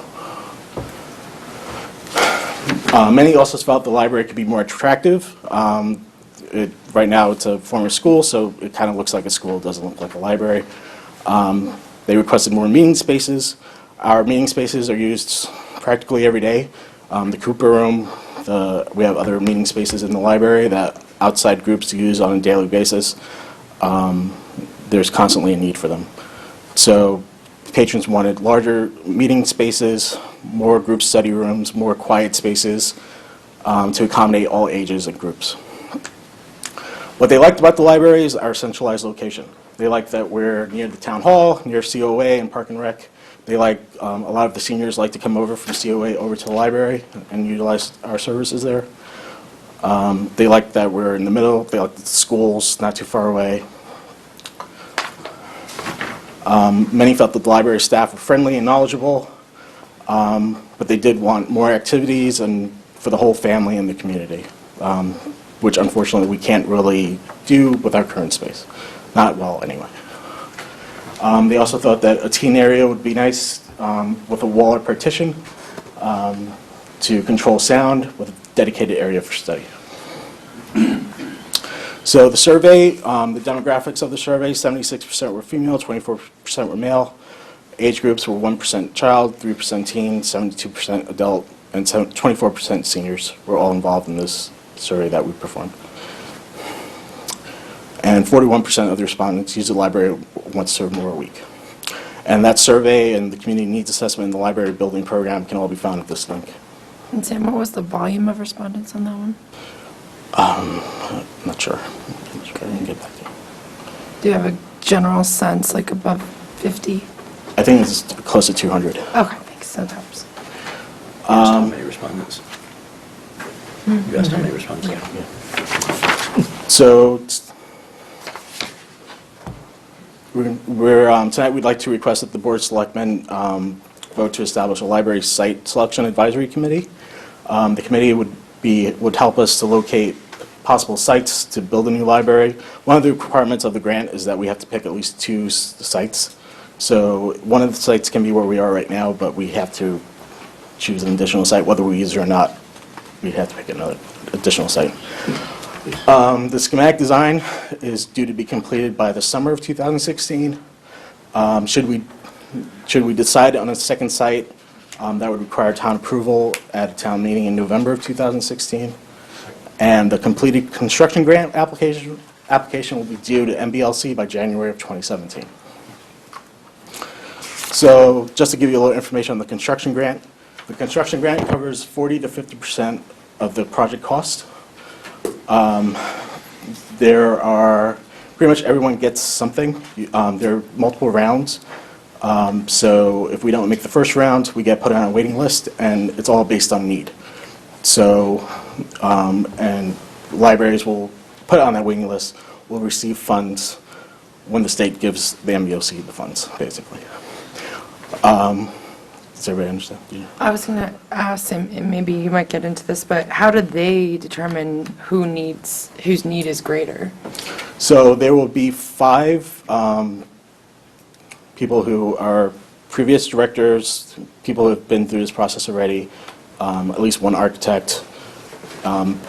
Many also felt the library could be more attractive. Right now it's a former school, so it kind of looks like a school. It doesn't look like a library. They requested more meeting spaces. Our meeting spaces are used practically every day. The Cooper Room, we have other meeting spaces in the library that outside groups use on a daily basis. There's constantly a need for them. So patrons wanted larger meeting spaces, more group study rooms, more quiet spaces to accommodate all ages and groups. What they liked about the library is our centralized location. They like that we're near the town hall, near COA and Park and Rec. They like, a lot of the seniors like to come over from COA over to the library and utilize our services there. They like that we're in the middle. They like the schools not too far away. Many felt that the library staff were friendly and knowledgeable, but they did want more activities and for the whole family and the community, which unfortunately we can't really do with our current space. Not well, anyway. They also thought that a teen area would be nice with a wall or partition to control sound with a dedicated area for study. So the survey, the demographics of the survey, 76% were female, 24% were male. Age groups were 1% child, 3% teen, 72% adult, and 24% seniors were all involved in this survey that we performed. And 41% of the respondents use the library once or more a week. And that survey and the community needs assessment and the library building program can all be found at this link. And Sam, what was the volume of respondents on that one? Not sure. I can get back to you. Do you have a general sense, like above 50? I think it's close to 200. Okay, thanks. That helps. How many respondents? You asked how many respondents? Yeah. So tonight we'd like to request that the Board of Selectmen vote to establish a library site selection advisory committee. The committee would help us to locate possible sites to build a new library. One of the requirements of the grant is that we have to pick at least 2 sites. So one of the sites can be where we are right now, but we have to choose an additional site. Whether we use it or not, we have to pick another additional site. The schematic design is due to be completed by the summer of 2016. Should we decide on a second site, that would require town approval at a town meeting in November of 2016. And the completed construction grant application will be due to MBLC by January of 2017. So just to give you a little information on the construction grant covers 40 to 50% of the project cost. There are, pretty much everyone gets something. There are multiple rounds. So if we don't make the first round, we get put on a waiting list, and it's all based on need. So, and libraries will put on that waiting list, will receive funds when the state gives the MBOC the funds, basically. Does everybody understand? Yeah. I was going to ask him, and maybe you might get into this, but how do they determine whose need is greater? So there will be 5 people who are previous directors, people who have been through this process already, at least one architect.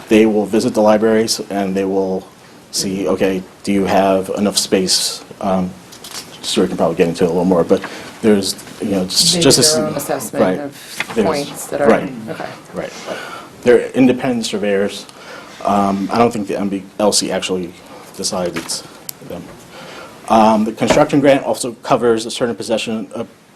They will visit the libraries and they will see, okay, do you have enough space? Stuart can probably get into it a little more, but there's you know, They just do as... their own assessment right. of There's- points that are, right. okay. Right. They're independent surveyors. I don't think the MBLC actually decided it's them. The construction grant also covers a certain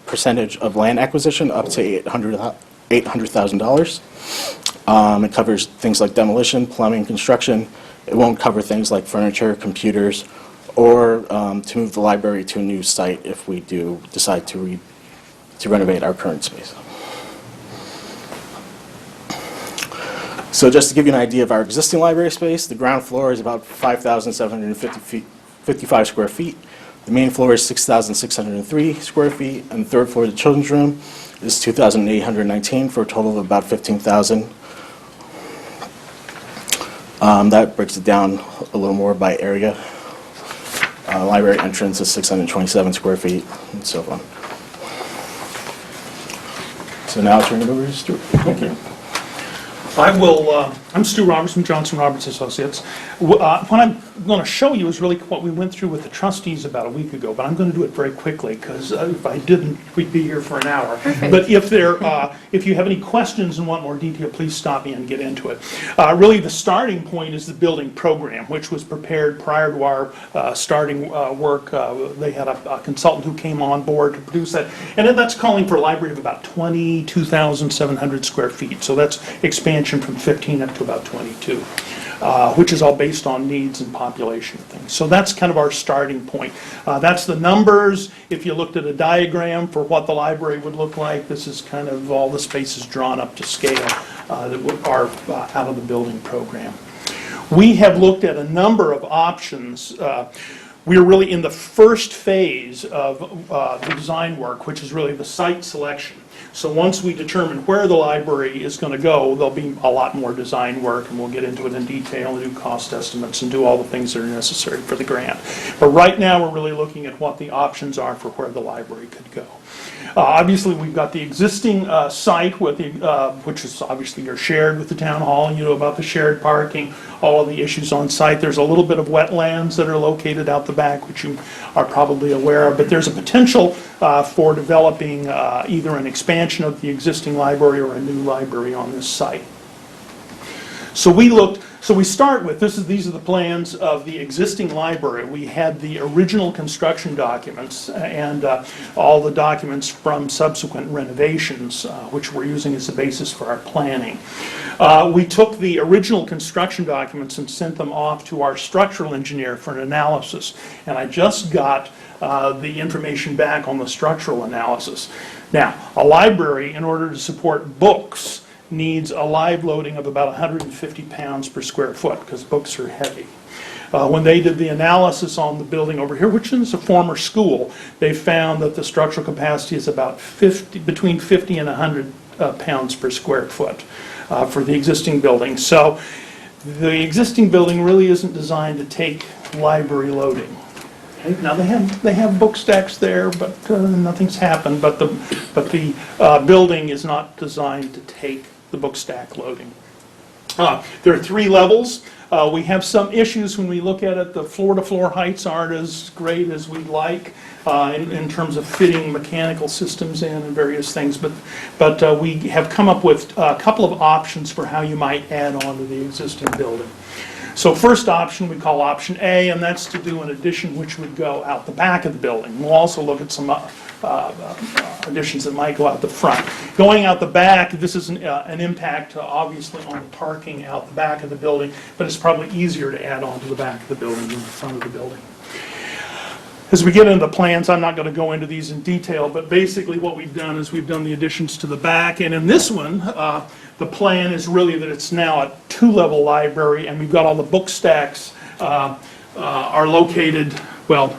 percentage of land acquisition up to $800,000. It covers things like demolition, plumbing, construction. It won't cover things like furniture, computers, or to move the library to a new site if we do decide to renovate our current space. So just to give you an idea of our existing library space, the ground floor is about 5,755 square feet. The main floor is 6,603 square feet, and the third floor, the children's room, is 2,819 for a total of about 15,000. That breaks it down a little more by area. Library entrance is 627 square feet, and so on. So now I'll turn it over to Stuart. Thank you. I'm Stu Roberts from Johnson Roberts Associates. What I'm going to show you is really what we went through with the trustees about a week ago, but I'm going to do it very quickly because if I didn't, we'd be here for an hour. Perfect. But if you have any questions and want more detail, please stop me and get into it. Really, the starting point is the building program, which was prepared prior to our starting work. They had a consultant who came on board to produce that, and that's calling for a library of about 22,700 square feet. So that's expansion from 15 up to about 22, which is all based on needs and population things. So that's kind of our starting point. That's the numbers. If you looked at a diagram for what the library would look like, this is kind of all the spaces drawn up to scale that are out of the building program. We have looked at a number of options. We're really in the first phase of the design work, which is really the site selection. So once we determine where the library is going to go, there'll be a lot more design work, and we'll get into it in detail and do cost estimates and do all the things that are necessary for the grant. But right now, we're really looking at what the options are for where the library could go. Obviously, we've got the existing site, with which is obviously shared with the town hall. You know about the shared parking, all of the issues on site. There's a little bit of wetlands that are located out the back, which you are probably aware of. But there's a potential for developing either an expansion of the existing library or a new library on this site. So we start with, these are the plans of the existing library. We had the original construction documents and all the documents from subsequent renovations, which we're using as the basis for our planning. We took the original construction documents and sent them off to our structural engineer for an analysis. And I just got the information back on the structural analysis. Now, a library, in order to support books, needs a live loading of about 150 pounds per square foot because books are heavy. When they did the analysis on the building over here, which is a former school, they found that the structural capacity is about between 50 and 100 pounds per square foot for the existing building. So the existing building really isn't designed to take library loading. Okay, now they have book stacks there, but nothing's happened. But the building is not designed to take the book stack loading. There are 3 levels. We have some issues when we look at it. The floor-to-floor heights aren't as great as we'd like in terms of fitting mechanical systems in and various things. But we have come up with a couple of options for how you might add on to the existing building. So first option we call option A, and that's to do an addition which would go out the back of the building. We'll also look at some additions that might go out the front. Going out the back, this is an impact obviously on the parking out the back of the building, but it's probably easier to add on to the back of the building than the front of the building. As we get into the plans, I'm not going to go into these in detail, but basically what we've done is we've done the additions to the back, and in this one, the plan is really that it's now a 2-level library, and we've got all the book stacks are located, well,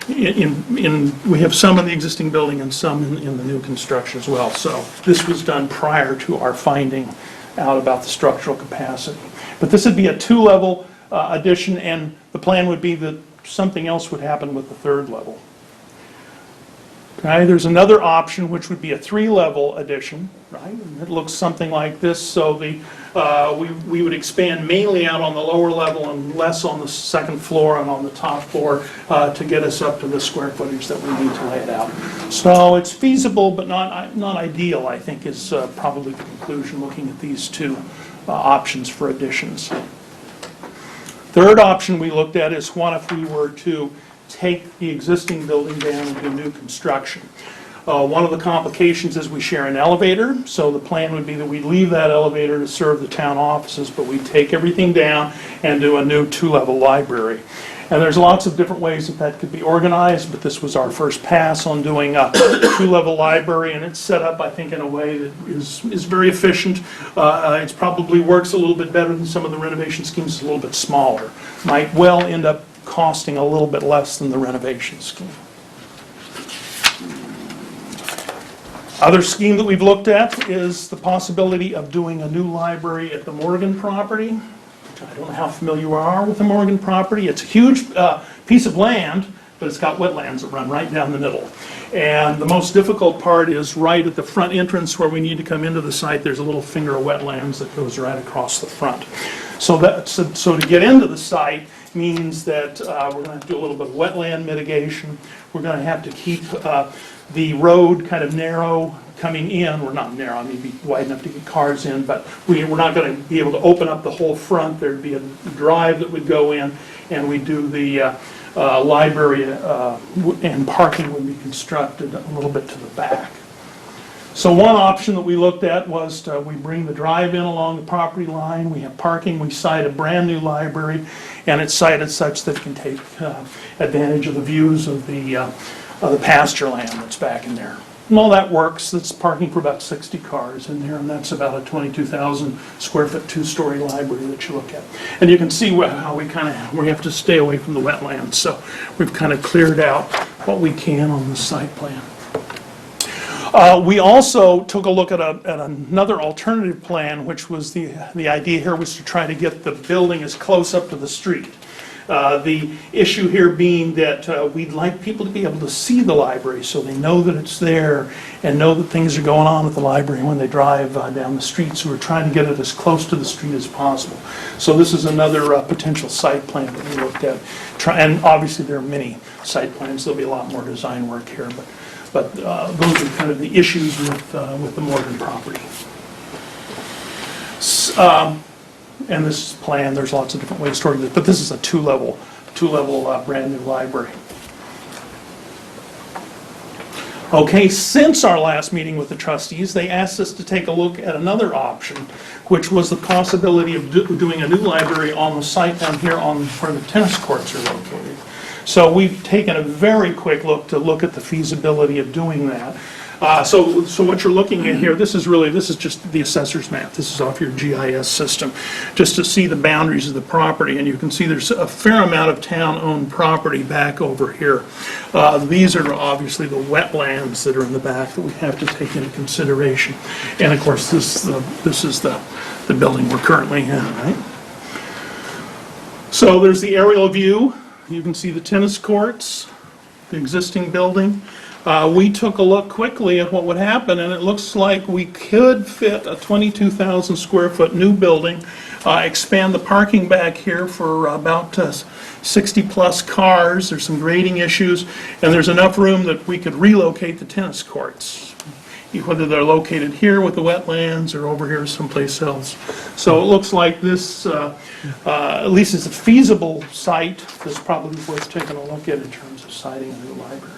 we have some in the existing building and some in the new construction as well. So this was done prior to our finding out about the structural capacity. But this would be a 2-level addition, and the plan would be that something else would happen with the 3rd level. Okay, there's another option which would be a 3-level addition, right? And it looks something like this. So the We would expand mainly out on the lower level and less on the second floor and on the top floor to get us up to the square footage that we need to lay it out. So it's feasible, but not ideal, I think, is probably the conclusion looking at these two options for additions. Third option we looked at is what if we were to take the existing building down and do new construction. One of the complications is we share an elevator, so the plan would be that we'd leave that elevator to serve the town offices, but we'd take everything down and do a new 2-level library. And there's lots of different ways that could be organized, but this was our first pass on doing a 2-level library, and it's set up, I think, in a way that is very efficient. It probably works a little bit better than some of the renovation schemes. It's a little bit smaller. Might well end up costing a little bit less than the renovation scheme. Other scheme that we've looked at is the possibility of doing a new library at the Morgan property. I don't know how familiar you are with the Morgan property. It's a huge piece of land, but it's got wetlands that run right down the middle. And the most difficult part is right at the front entrance where we need to come into the site, there's a little finger of wetlands that goes right across the front. So to get into the site means that we're going to have to do a little bit of wetland mitigation. We're going to have to keep the road kind of narrow coming in. We're not narrow, maybe wide enough to get cars in, but we're not going to be able to open up the whole front. There'd be a drive that would go in, and we do the library and parking would be constructed a little bit to the back. So one option that we looked at was we bring the drive in along the property line, we have parking, we site a brand new library, and it's sited such that it can take advantage of the views of the pasture land that's back in there. And all that works. That's parking for about 60 cars in there, and that's about a 22,000 square foot 2-story library that you look at. And you can see how we have to stay away from the wetlands. So we've kind of cleared out what we can on the site plan. We also took a look at another alternative plan, which was the idea here was to try to get the building as close up to the street. The issue here being that we'd like people to be able to see the library so they know that it's there and know that things are going on at the library when they drive down the street. So we're trying to get it as close to the street as possible. So this is another potential site plan that we looked at. And obviously there are many site plans. There'll be a lot more design work here, but those are kind of the issues with the Morgan property. And this plan, there's lots of different ways to organize it, but this is a two-level brand new library. Okay, since our last meeting with the trustees, they asked us to take a look at another option, which was the possibility of doing a new library on the site down here on where the tennis courts are located. So we've taken a very quick look at the feasibility of doing that. So what you're looking at here, this is just the assessor's map. This is off your GIS system, just to see the boundaries of the property. And you can see there's a fair amount of town-owned property back over here. These are obviously the wetlands that are in the back that we have to take into consideration. And of course, this is the building we're currently in, right? So there's the aerial view. You can see the tennis courts, the existing building. We took a look quickly at what would happen, and it looks like we could fit a 22,000 square foot new building, expand the parking back here for about 60 plus cars. There's some grading issues, and there's enough room that we could relocate the tennis courts, whether they're located here with the wetlands or over here someplace else. So it looks like this, at least it's a feasible site. This probably worth taking a look at in terms of siting a new library.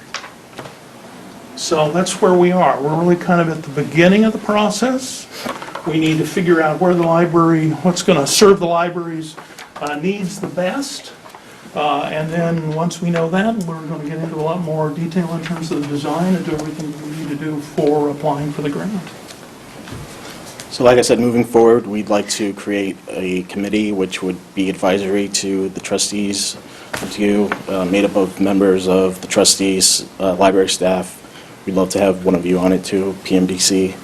So that's where we are. We're really kind of at the beginning of the process. We need to figure out where the library, what's going to serve the library's needs the best. And then once we know that, we're going to get into a lot more detail in terms of the design and do everything we need to do for applying for the grant. So like I said, moving forward, we'd like to create a committee which would be advisory to the trustees, to you, made up of members of the trustees, library staff. We'd love to have one of you on it too, PMDC.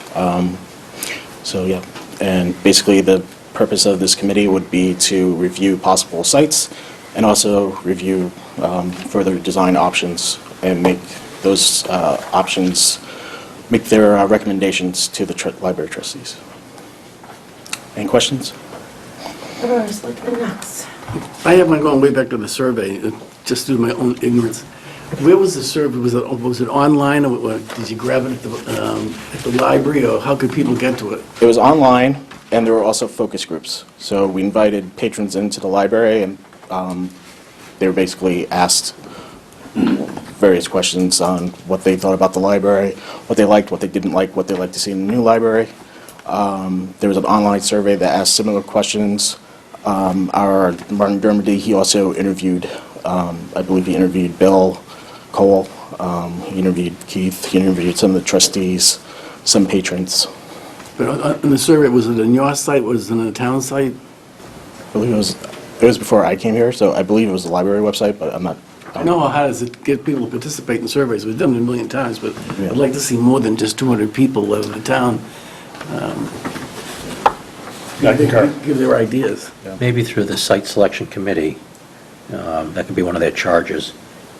So yeah, and basically the purpose of this committee would be to review possible sites and also review further design options and make those options, make their recommendations to the library trustees. Any questions? I have mine going way back to the survey, just through my own ignorance. Where was the survey? Was it online, or did you grab it at the library, or how could people get to it? It was online, and there were also focus groups. So we invited patrons into the library, and they were basically asked various questions on what they thought about the library, what they liked, what they didn't like, what they'd like to see in the new library. There was an online survey that asked similar questions. Our Martin Dermody, he also interviewed, I believe he interviewed Bill Cole, he interviewed Keith, he interviewed some of the trustees, some patrons. But on the survey, was it on your site, was it on the town site? I believe it was before I came here, so I believe it was the library website, but I'm not. I know how hard it is to get people to participate in surveys, we've done it a million times, but Yeah. I'd like to see more than just 200 people live in the town. I concur. Give their ideas. Maybe through the site selection committee, that could be one of their charges,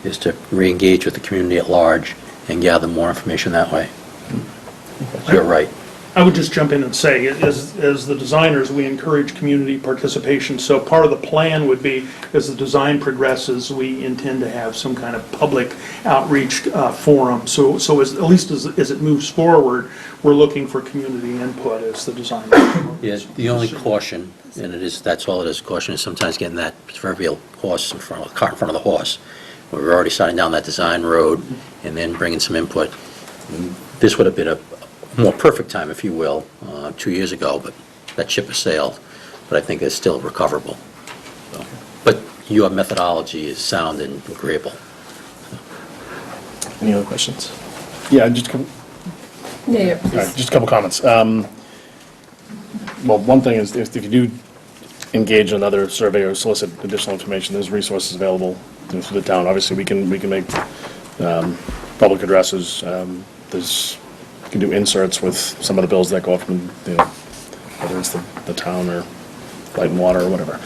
is to re-engage with the community at large and gather more information that way. You're right. I would just jump in and say, as the designers, we encourage community participation. So part of the plan would be, as the design progresses, we intend to have some kind of public outreach forum. So at least as it moves forward, we're looking for community input as the design. Yeah, the only caution, and that's all it is, caution is sometimes getting that proverbial horse in front of, cart in front of the horse. We're already starting down that design road and then bringing some input. This would have been a more perfect time, if you will, 2 years ago, but that ship has sailed. But I think it's still recoverable. So, but your methodology is sound and agreeable. Any other questions? Yeah, just a Yeah, couple comments. Well, one thing is, if you do engage in another survey or solicit additional information, there's resources available through the town. Obviously, we can make public addresses. You can do inserts with some of the bills that go up from, whether it's the town or Light and Water or whatever.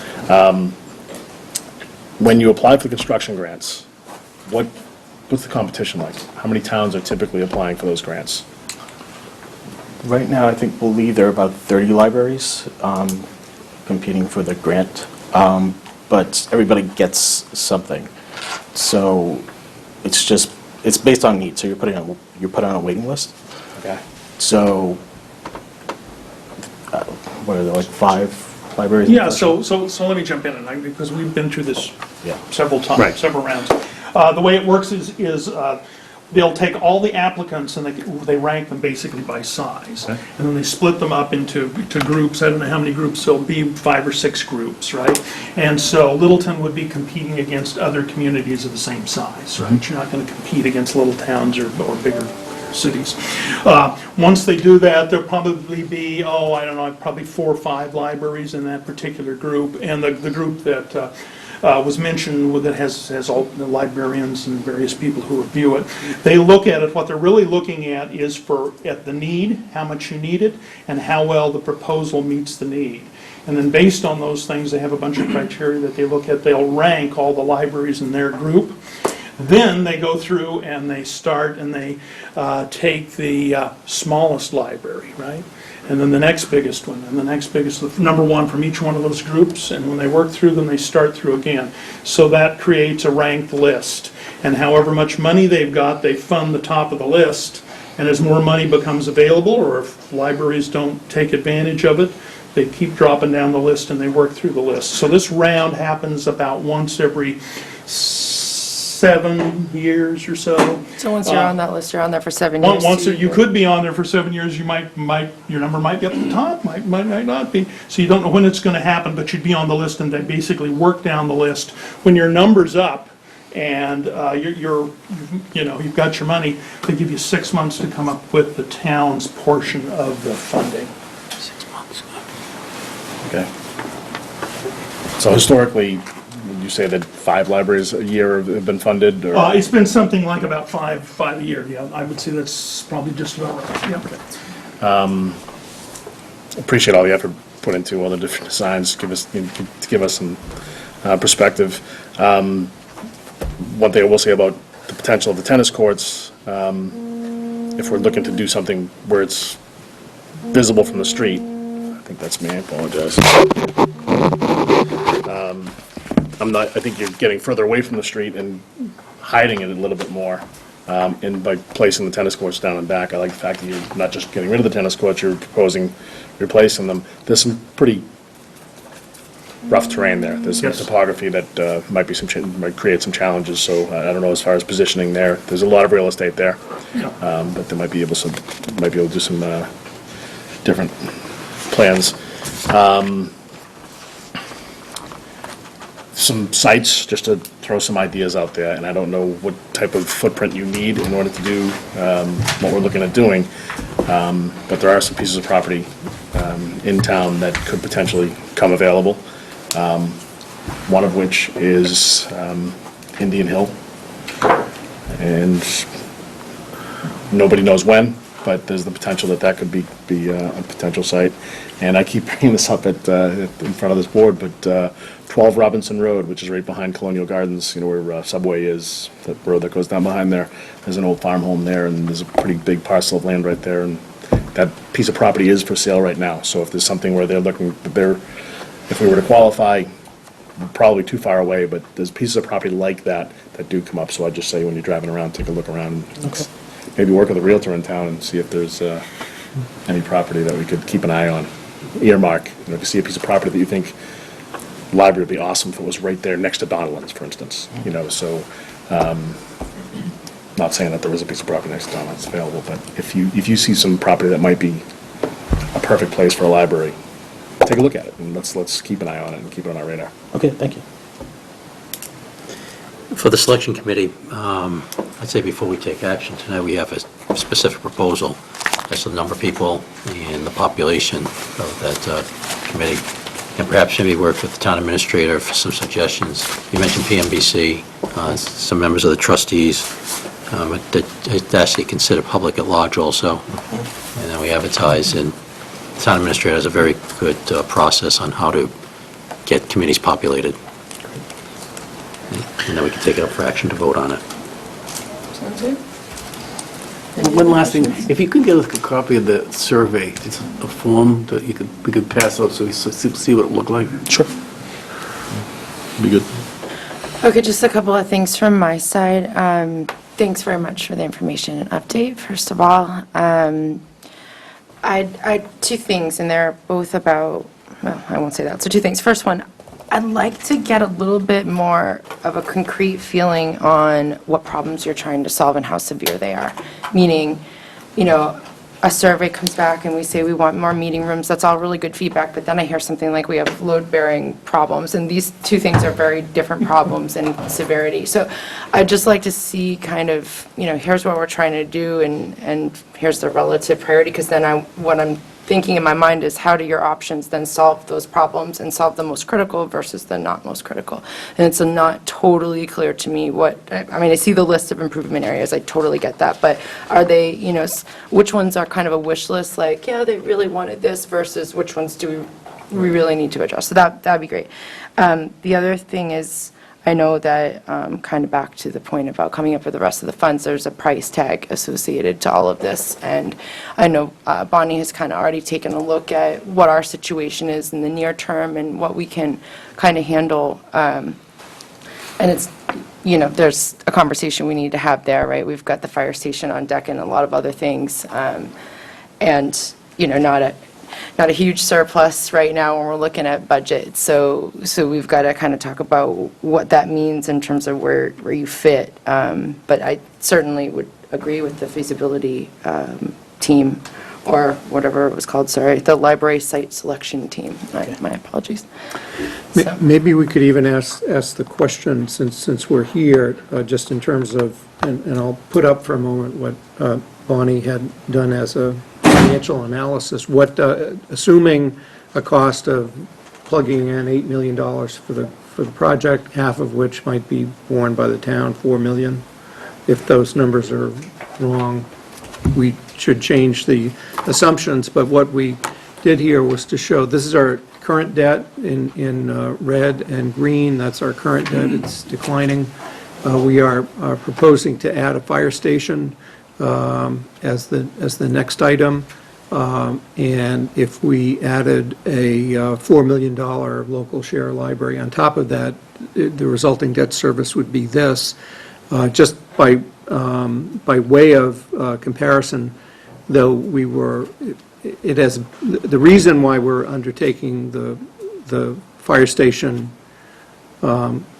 When you apply for construction grants, what's the competition like? How many towns are typically applying for those grants? Right now, I believe there are about 30 libraries competing for the grant, but everybody gets something. So it's based on need. So you're put on a waiting list. Okay. So what are there, like 5 libraries? Yeah, so let me jump in, and because we've been through this Yeah. several times, Right. several rounds. The way it works is they'll take all the applicants and they rank them basically by size. Okay. And then they split them up into groups. I don't know how many groups, there'll be 5 or 6 groups, right? And so Littleton would be competing against other communities of the same size, right? You're not going to compete against little towns or bigger cities. Once they do that, there'll probably be, I don't know, probably 4 or 5 libraries in that particular group. And the group that was mentioned, that has all the librarians and various people who review it, they look at it, what they're really looking at is at the need, how much you need it, and how well the proposal meets the need. And then based on those things, they have a bunch of criteria that they look at. They'll rank all the libraries in their group. Then they go through and they start and they take the smallest library, right? And then the next biggest one, and the next biggest, the number one from each one of those groups, and when they work through them, they start through again. So that creates a ranked list. And however much money they've got, they fund the top of the list, and as more money becomes available, or if libraries don't take advantage of it, they keep dropping down the list and they work through the list. So this round happens about once every 7 years or so. So once you're on that list, you're on there for 7 years. Once you could be on there for 7 years, you your number might be up at the top, might not be. So you don't know when it's going to happen, but you'd be on the list, and they basically work down the list. When your number's up and you've got your money, they give you 6 months to come up with the town's portion of the funding. 6 months. Okay. So historically, would you say that 5 libraries a year have been funded? Or? It's been something like about five a year, yeah. I would say that's probably just about right, yeah. Appreciate all the effort put into all the different designs, to give us some perspective. One thing I will say about the potential of the tennis courts, if we're looking to do something where it's visible from the street, I think that's me, I apologize. I think you're getting further away from the street and hiding it a little bit more, and by placing the tennis courts down and back. I like the fact that you're not just getting rid of the tennis courts, you're proposing replacing them. There's some pretty rough terrain there. There's some Yes. topography that might create some challenges, so I don't know as far as positioning there. There's a lot of real estate there, but they might be able to do some different plans. Some sites, just to throw some ideas out there, and I don't know what type of footprint you need in order to do what we're looking at doing, but there are some pieces of property in town that could potentially come available. One of which is Indian Hill, and nobody knows when, but there's the potential that could be a potential site. And I keep bringing this up in front of this board, but 12 Robinson Road, which is right behind Colonial Gardens, where Subway is, that road that goes down behind there, there's an old farm home there, and there's a pretty big parcel of land right there, and that piece of property is for sale right now. So if there's something where if we were to qualify, probably too far away, but there's pieces of property like that do come up. So I'd just say when you're driving around, take a look around. And maybe work with a realtor in town and see if there's any property that we could keep an eye on. Earmark, if you see a piece of property that you think library would be awesome if it was right there next to Donovan's, for instance. So not saying that there is a piece of property next to Donovan's available, but if you see some property that might be a perfect place for a library, take a look at it, and let's keep an eye on it and keep it on our radar. Okay, thank you. For the selection committee, I'd say before we take action tonight, we have a specific proposal as to the number of people and the population of that committee. And perhaps maybe work with the town administrator for some suggestions. You mentioned PMBC, some members of the trustees, that actually consider public at large also. And then we advertise, and the town administrator has a very good process on how to get committees populated. And then we can take it up for action to vote on it. Sounds good. One last thing, if you could get us a copy of the survey, it's a form that we could pass out so we see what it looked like. Sure. Be good. Okay, just a couple of things from my side. Thanks very much for the information and update, first of all. I two things, and they're both about, well, I won't say that. So two things. First one, I'd like to get a little bit more of a concrete feeling on what problems you're trying to solve and how severe they are. Meaning, a survey comes back and we say we want more meeting rooms. That's all really good feedback, but then I hear something like we have load-bearing problems, and these two things are very different problems in severity. So I'd just like to see kind of, here's what we're trying to do, and here's the relative priority, because then what I'm thinking in my mind is how do your options then solve those problems and solve the most critical versus the not most critical. And it's not totally clear to me I see the list of improvement areas, I totally get that, but are they, which ones are kind of a wish list, like, yeah, they really wanted this, versus which ones do we really need to address? So that'd be great. The other thing is, I know that, kind of back to the point about coming up with the rest of the funds, there's a price tag associated to all of this, and I know Bonnie has kind of already taken a look at what our situation is in the near term and what we can kind of handle, and it's, there's a conversation we need to have there, right? We've got the fire station on deck and a lot of other things, and, not a huge surplus right now when we're looking at budget. So we've got to kind of talk about what that means in terms of where you fit. But I certainly would agree with the feasibility team, or whatever it was called, sorry, the library site selection team. My apologies. So. Maybe we could even ask the question, since we're here, just in terms of, and I'll put up for a moment what Bonnie had done as a financial analysis, assuming a cost of plugging in $8 million for the project, half of which might be borne by the town, $4 million. If those numbers are wrong, we should change the assumptions, but what we did here was to show, this is our current debt in red and green, that's our current debt, it's declining. We are proposing to add a fire station as the next item. And if we added a $4 million local share library on top of that, the resulting debt service would be this. Just by way of comparison, though it has, the reason why we're undertaking the fire station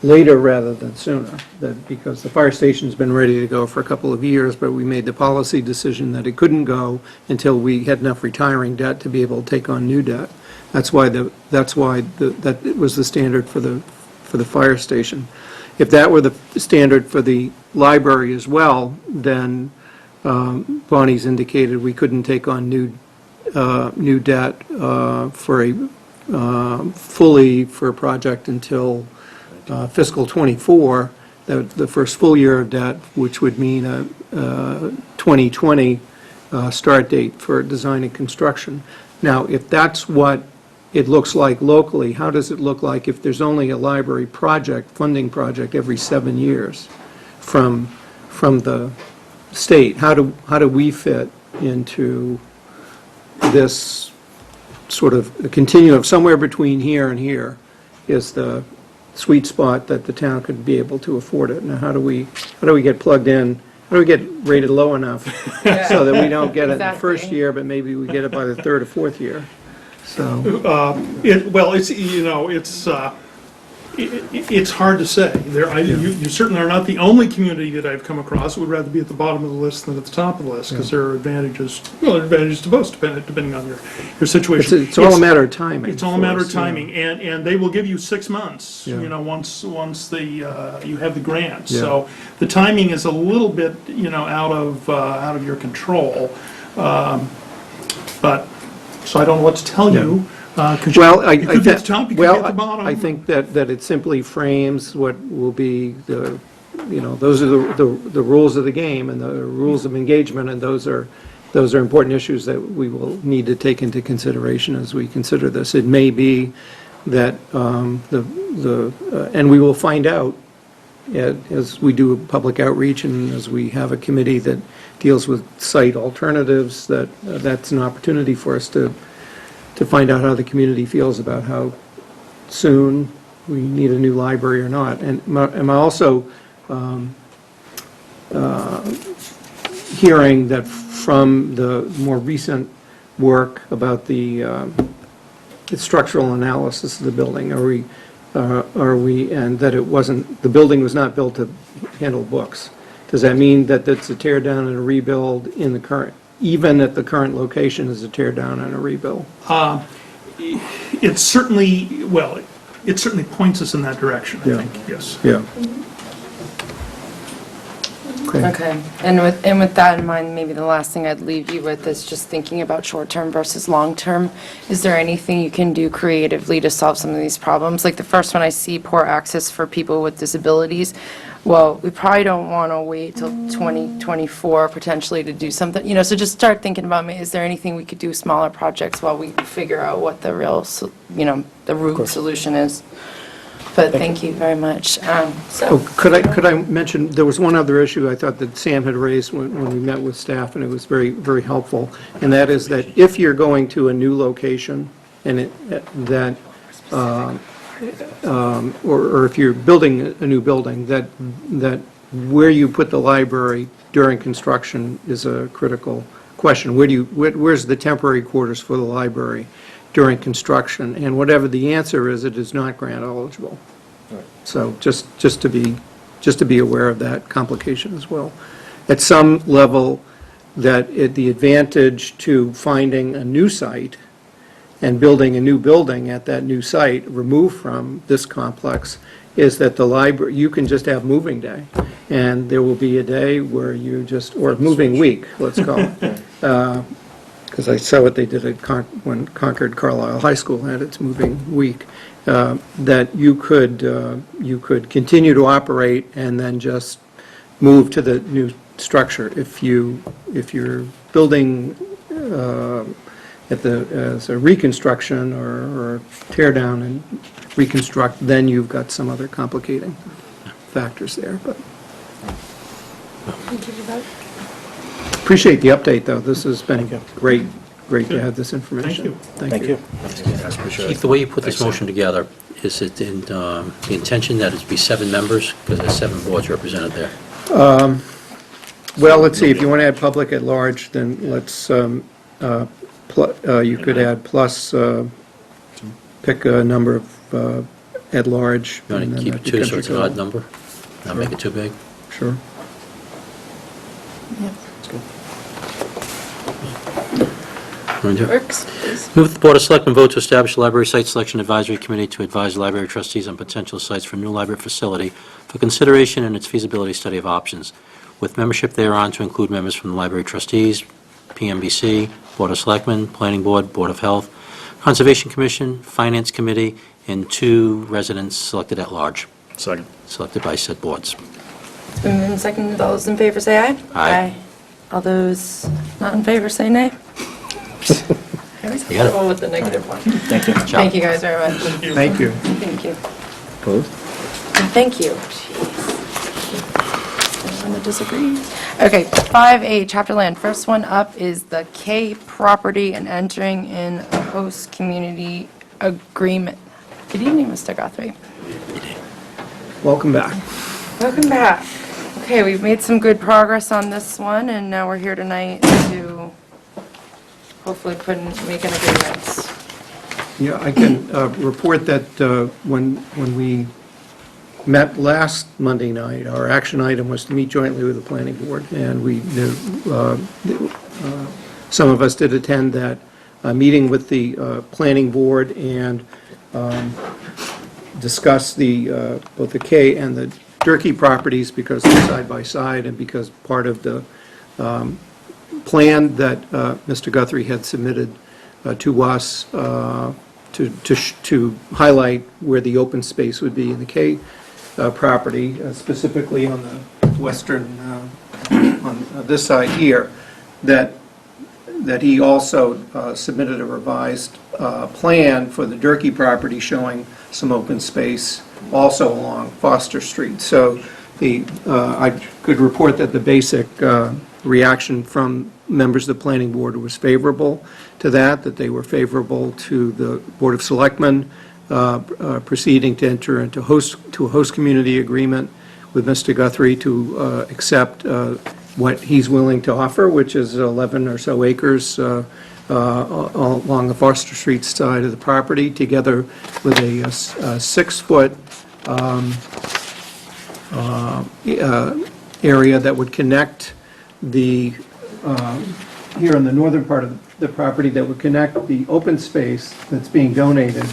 later rather than sooner, because the fire station's been ready to go for a couple of years, but we made the policy decision that it couldn't go until we had enough retiring debt to be able to take on new debt. That's why that was the standard for the fire station. If that were the standard for the library as well, then Bonnie's indicated we couldn't take on new debt for a project until fiscal '24, the first full year of debt, which would mean a 2020 start date for design and construction. Now, if that's what it looks like locally, how does it look like if there's only a library project, funding project, every 7 years from the state? How do we fit into this sort of a continuum of somewhere between here and here is the sweet spot that the town could be able to afford it? Now, how do we get plugged in? How do we get rated low enough so that we don't get it in the first Exactly. year, but maybe we get it by the third or fourth year? So, It's hard to say. You certainly are not the only community that I've come across who would rather be at the bottom of the list than at the top of the list, because there are advantages, there are advantages to both, depending on your situation. it's all a matter of timing. It's all a matter of for us, timing, and they will give you 6 months, Yeah. once you have the grant. Yeah. So the timing is a little bit, out of your control. But, so I don't know what to tell you. 'Cause Well, you could be at the top, you could be at the bottom. I think that it simply frames what will be those are the rules of the game and the rules of engagement, and those are important issues that we will need to take into consideration as we consider this. It may be that and we will find out as we do public outreach and as we have a committee that deals with site alternatives, that's an opportunity for us to find out how the community feels about how soon we need a new library or not. And am I also hearing that from the more recent work about the structural analysis of the building, and that the building was not built to handle books? Does that mean that it's a tear down and a rebuild even at the current location is a tear down and a rebuild? It certainly points us in that direction, I Yeah. think, yes. Yeah. Okay. Okay, and with that in mind, maybe the last thing I'd leave you with is just thinking about short-term versus long-term. Is there anything you can do creatively to solve some of these problems? Like the first one I see, poor access for people with disabilities. Well, we probably don't want to wait till 2024 potentially to do something, so just start thinking about, is there anything we could do, smaller projects, while we figure out what the real, the root solution is? But thank you very much. Could I mention, there was one other issue I thought that Sam had raised when we met with staff, and it was very, very helpful, and that is that if you're going to a new location, and or if you're building a new building, that where you put the library during construction is a critical question. Where's the temporary quarters for the library during construction? And whatever the answer is, it is not grant eligible. So just to be aware of that complication as well. At some level, the advantage to finding a new site and building a new building at that new site, removed from this complex, is that the library, you can just have moving day. And there will be a day where or moving week, let's call it. Because I saw what they did when Concord Carlisle High School had its moving week. That you could continue to operate and then just move to the new structure. If you're building as a reconstruction or tear down and reconstruct, then you've got some other complicating factors there. But appreciate the update, though. This has been great. great to have this information. Thank you. Keith, the way you put this motion together, is it in the intention that it be 7 members? Because there's 7 boards represented there. Well, let's see, if you want to add public at large, then let's, you could add plus, pick a number of at large. You want and to then keep that it 2 so becomes it's an your odd goal. number? Not make it too big? Sure. Works, please. Move that the Board of Selectmen vote to establish a library site selection advisory committee to advise library trustees on potential sites for a new library facility for consideration and its feasibility study of options, with membership thereon to include members from the library trustees, PMBC, Board of Selectmen, Planning Board, Board of Health, Conservation Commission, Finance Committee, and 2 residents selected at large, Second. selected by said boards. It's been moved and seconded. All those in favor say aye. Aye. All those not in favor say nay. I always have You got it. trouble with the negative one. Thank you. Thank you guys very much. Thank you. Thank you. Opposed? And thank you. Jeez. Anyone that disagrees? Okay, 5A, chapter land. First one up is the K property and entering in a host community agreement. Good evening, Mr. Guthrie. Welcome back. Welcome back. Okay, we've made some good progress on this one, and now we're here tonight to hopefully make an agreement. Yeah, I can report that when we met last Monday night, our action item was to meet jointly with the planning board, and some of us did attend that meeting with the planning board and discuss both the K and the Durkee properties because they're side by side and because part of the plan that Mr. Guthrie had submitted to us to highlight where the open space would be in the K property, specifically on the western, on this side here, that he also submitted a revised plan for the Durkee property showing some open space also along Foster Street. So I could report that the basic reaction from members of the planning board was favorable to that they were favorable to the Board of Selectmen proceeding to enter into a host community agreement with Mr. Guthrie to accept what he's willing to offer, which is 11 or so acres along the Foster Street side of the property, together with a 6-foot area that would connect here in the northern part of the property, that would connect the open space that's being donated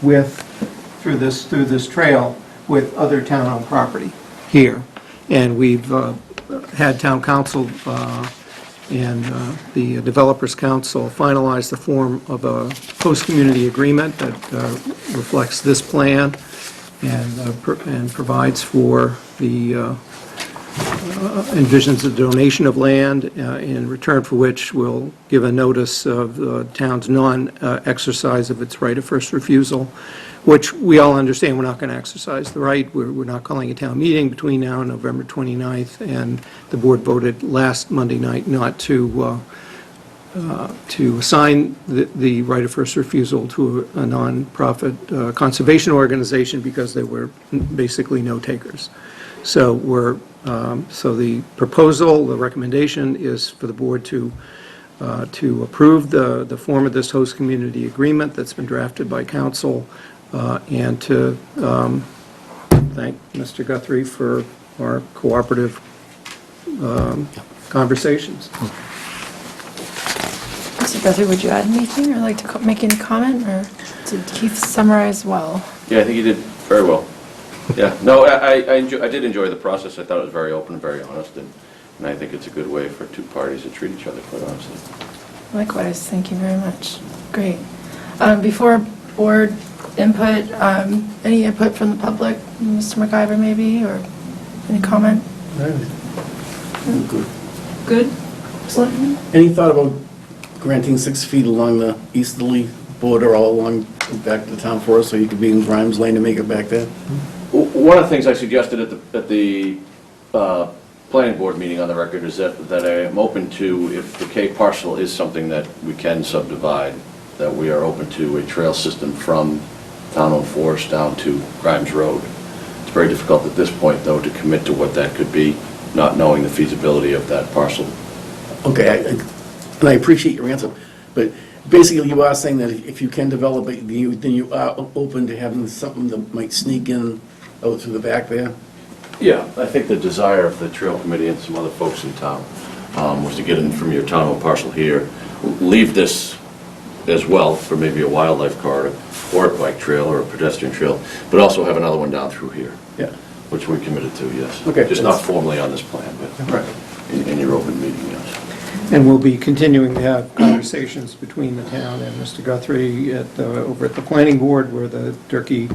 through this trail with other town-owned property here. And we've had town council and the Developers Council finalize the form of a host community agreement that reflects this plan and provides for the envisions the donation of land, in return for which we'll give a notice of the town's non-exercise of its right of first refusal, which we all understand we're not going to exercise the right. We're not calling a town meeting between now and November 29th, and the board voted last Monday night not to assign the right of first refusal to a nonprofit conservation organization because there were basically no takers. So so the proposal, the recommendation is for the board to approve the form of this host community agreement that's been drafted by council, and to thank Mr. Guthrie for our cooperative conversations. Mr. Guthrie, would you add anything or like to make any comment, or did Keith summarize well? Yeah, I think you did very well. Yeah, no, I did enjoy the process. I thought it was very open and very honest, and I think it's a good way for 2 parties to treat each other, quite honestly. Likewise, thank you very much. Great. Before board input, any input from the public? Mr. McIver maybe, or any comment? Good? Excellent. Any thought about granting 6 feet along the easterly border all along back to the town forest so you could be in Grimes Lane and make it back there? One of the things I suggested at the planning board meeting on the record is that I am open to, if the K parcel is something that we can subdivide, that we are open to a trail system from town-owned forest down to Grimes Road. It's very difficult at this point, though, to commit to what that could be, not knowing the feasibility of that parcel. Okay, and I appreciate your answer, but basically you are saying that if you can develop it, then you are open to having something that might sneak in out through the back there? Yeah, I think the desire of the trail committee and some other folks in town was to get in from your town-owned parcel here, leave this as well for maybe a wildlife corridor, or a bike trail, or a pedestrian trail, but also have another one down through here. Yeah. Which we committed to, yes. Okay. Just not formally on this plan, but Right. in your open meeting, yes. And we'll be continuing to have conversations between the town and Mr. Guthrie over at the planning board, where the Durkee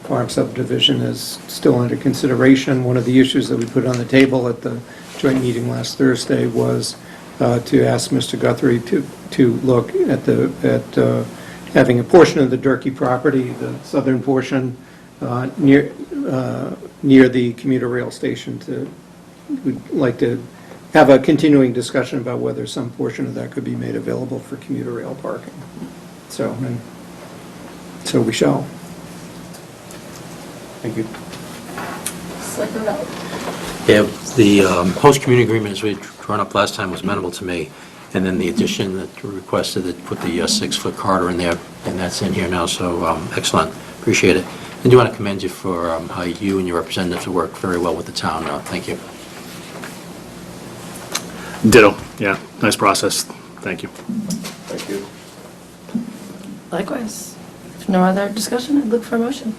Farm subdivision is still under consideration. One of the issues that we put on the table at the joint meeting last Thursday was to ask Mr. Guthrie to look at having a portion of the Durkee property, the southern portion, near the commuter rail station. We'd like to have a continuing discussion about whether some portion of that could be made available for commuter rail parking. So we shall. Thank you. Selectman Rutland. Yeah, the host community agreement, as we drawn up last time, was amenable to me, and then the addition that requested that put the 6-foot corridor in there, and that's in here now, so excellent, appreciate it. I do want to commend you for how you and your representatives have worked very well with the town. Thank you. Ditto, yeah, nice process, thank you. Thank you. Likewise. If no other discussion, I'd look for a motion.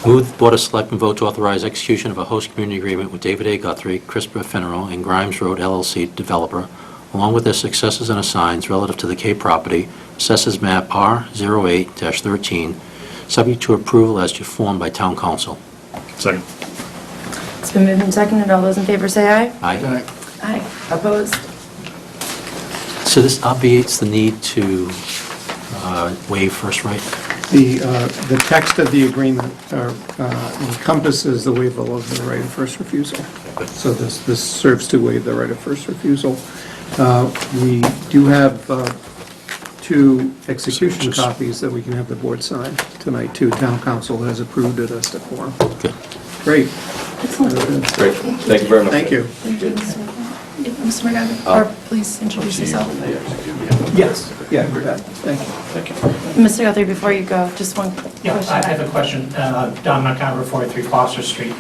Move the Board of Selectmen vote to authorize execution of a host community agreement with David A. Guthrie, CRISPR Federal, and Grimes Road LLC developer, along with their successors and assigns relative to the K property, Assessors Map R08-13, subject to approval as to form by Town Council. Second. It's been moved and seconded. All those in favor say aye. Aye. Aye. Opposed? So this obviates the need to waive first right? The text of the agreement encompasses the waiver of the right of first refusal. So this serves to waive the right of first refusal. We do have 2 execution copies that we can have the board sign tonight, too. Town council has approved it as to form. Good. Great. Great, thank you very much. Thank you. Thank you, Mr. McGovern. Or please introduce yourself. Yes. Yeah, we're back. Thank you. Thank you. Mr. Guthrie, before you go, just one Yeah, question. I have a question. Don Montgomery, 43 Foster Street.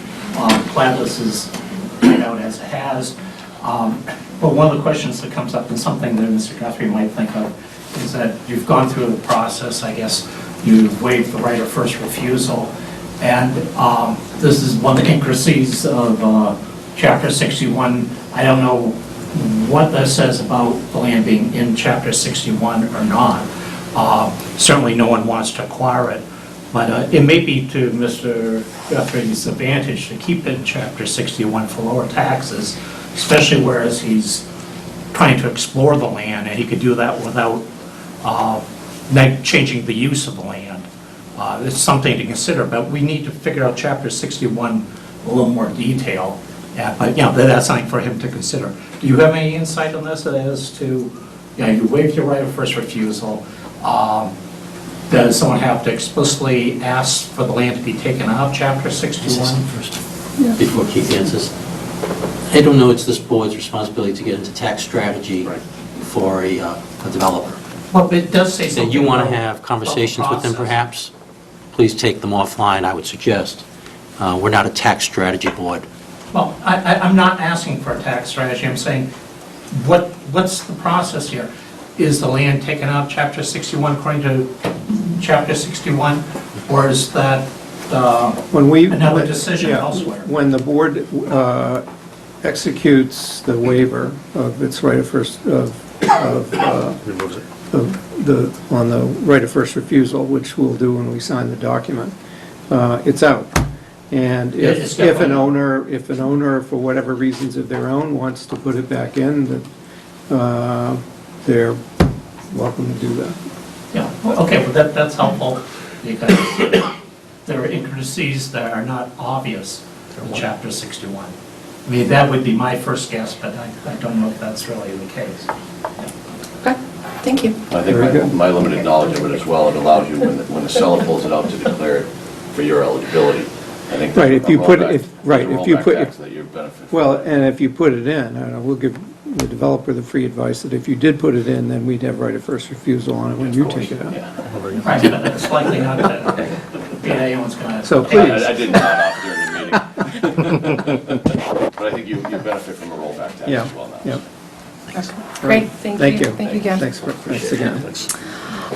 Plan list is laid out as it has. But one of the questions that comes up, and something that Mr. Guthrie might think of, is that you've gone through the process, I guess, you've waived the right of first refusal, and this is one of the intricacies of Chapter 61. I don't know what that says about the land being in Chapter 61 or not. Certainly no one wants to acquire it, but it may be to Mr. Guthrie's advantage to keep it in Chapter 61 for lower taxes, especially whereas he's trying to explore the land, and he could do that without changing the use of the land. It's something to consider, but we need to figure out Chapter 61 a little more detail. But, that's something for him to consider. Do you have any insight on this as to, you waived your right of first refusal. Does someone have to explicitly ask for the land to be taken out of Chapter 61? First, before Keith answers. I don't know it's this board's responsibility to get into tax strategy for a developer. Well, it does say If something. you want to about- have conversations about with them process. perhaps, please take them offline, I would suggest. We're not a tax strategy board. Well, I'm not asking for a tax strategy, I'm saying, what's the process here? Is the land taken out of Chapter 61 according to Chapter 61, or is that another decision elsewhere? When the board executes the waiver of its right of first, Removes it. on the right of first refusal, which we'll do when we sign the document, it's out. And It's if an definitely- owner, for whatever reasons of their own, wants to put it back in, they're welcome to do that. Yeah, well, okay, well, that's helpful, because there are intricacies that are not obvious. Chapter 61. I mean, that would be my first guess, but I don't know if that's really the case. Okay, thank you. I think my limited knowledge of it as well, it allows you, when the seller pulls it out, to declare it for your eligibility. I think Right, if you put, rollback- if you put, tax that you benefit from. well, and if you put it in, I don't know, we'll give the developer the free advice that if you did put it in, then we'd have right of first refusal on it when you take it out. Right, but it's likely not that anyone's going to. So I please, didn't nod off during the meeting. But I think you benefit from a rollback tax yeah, as well now. yeah. Great, thank you. Thank you again. Thanks again.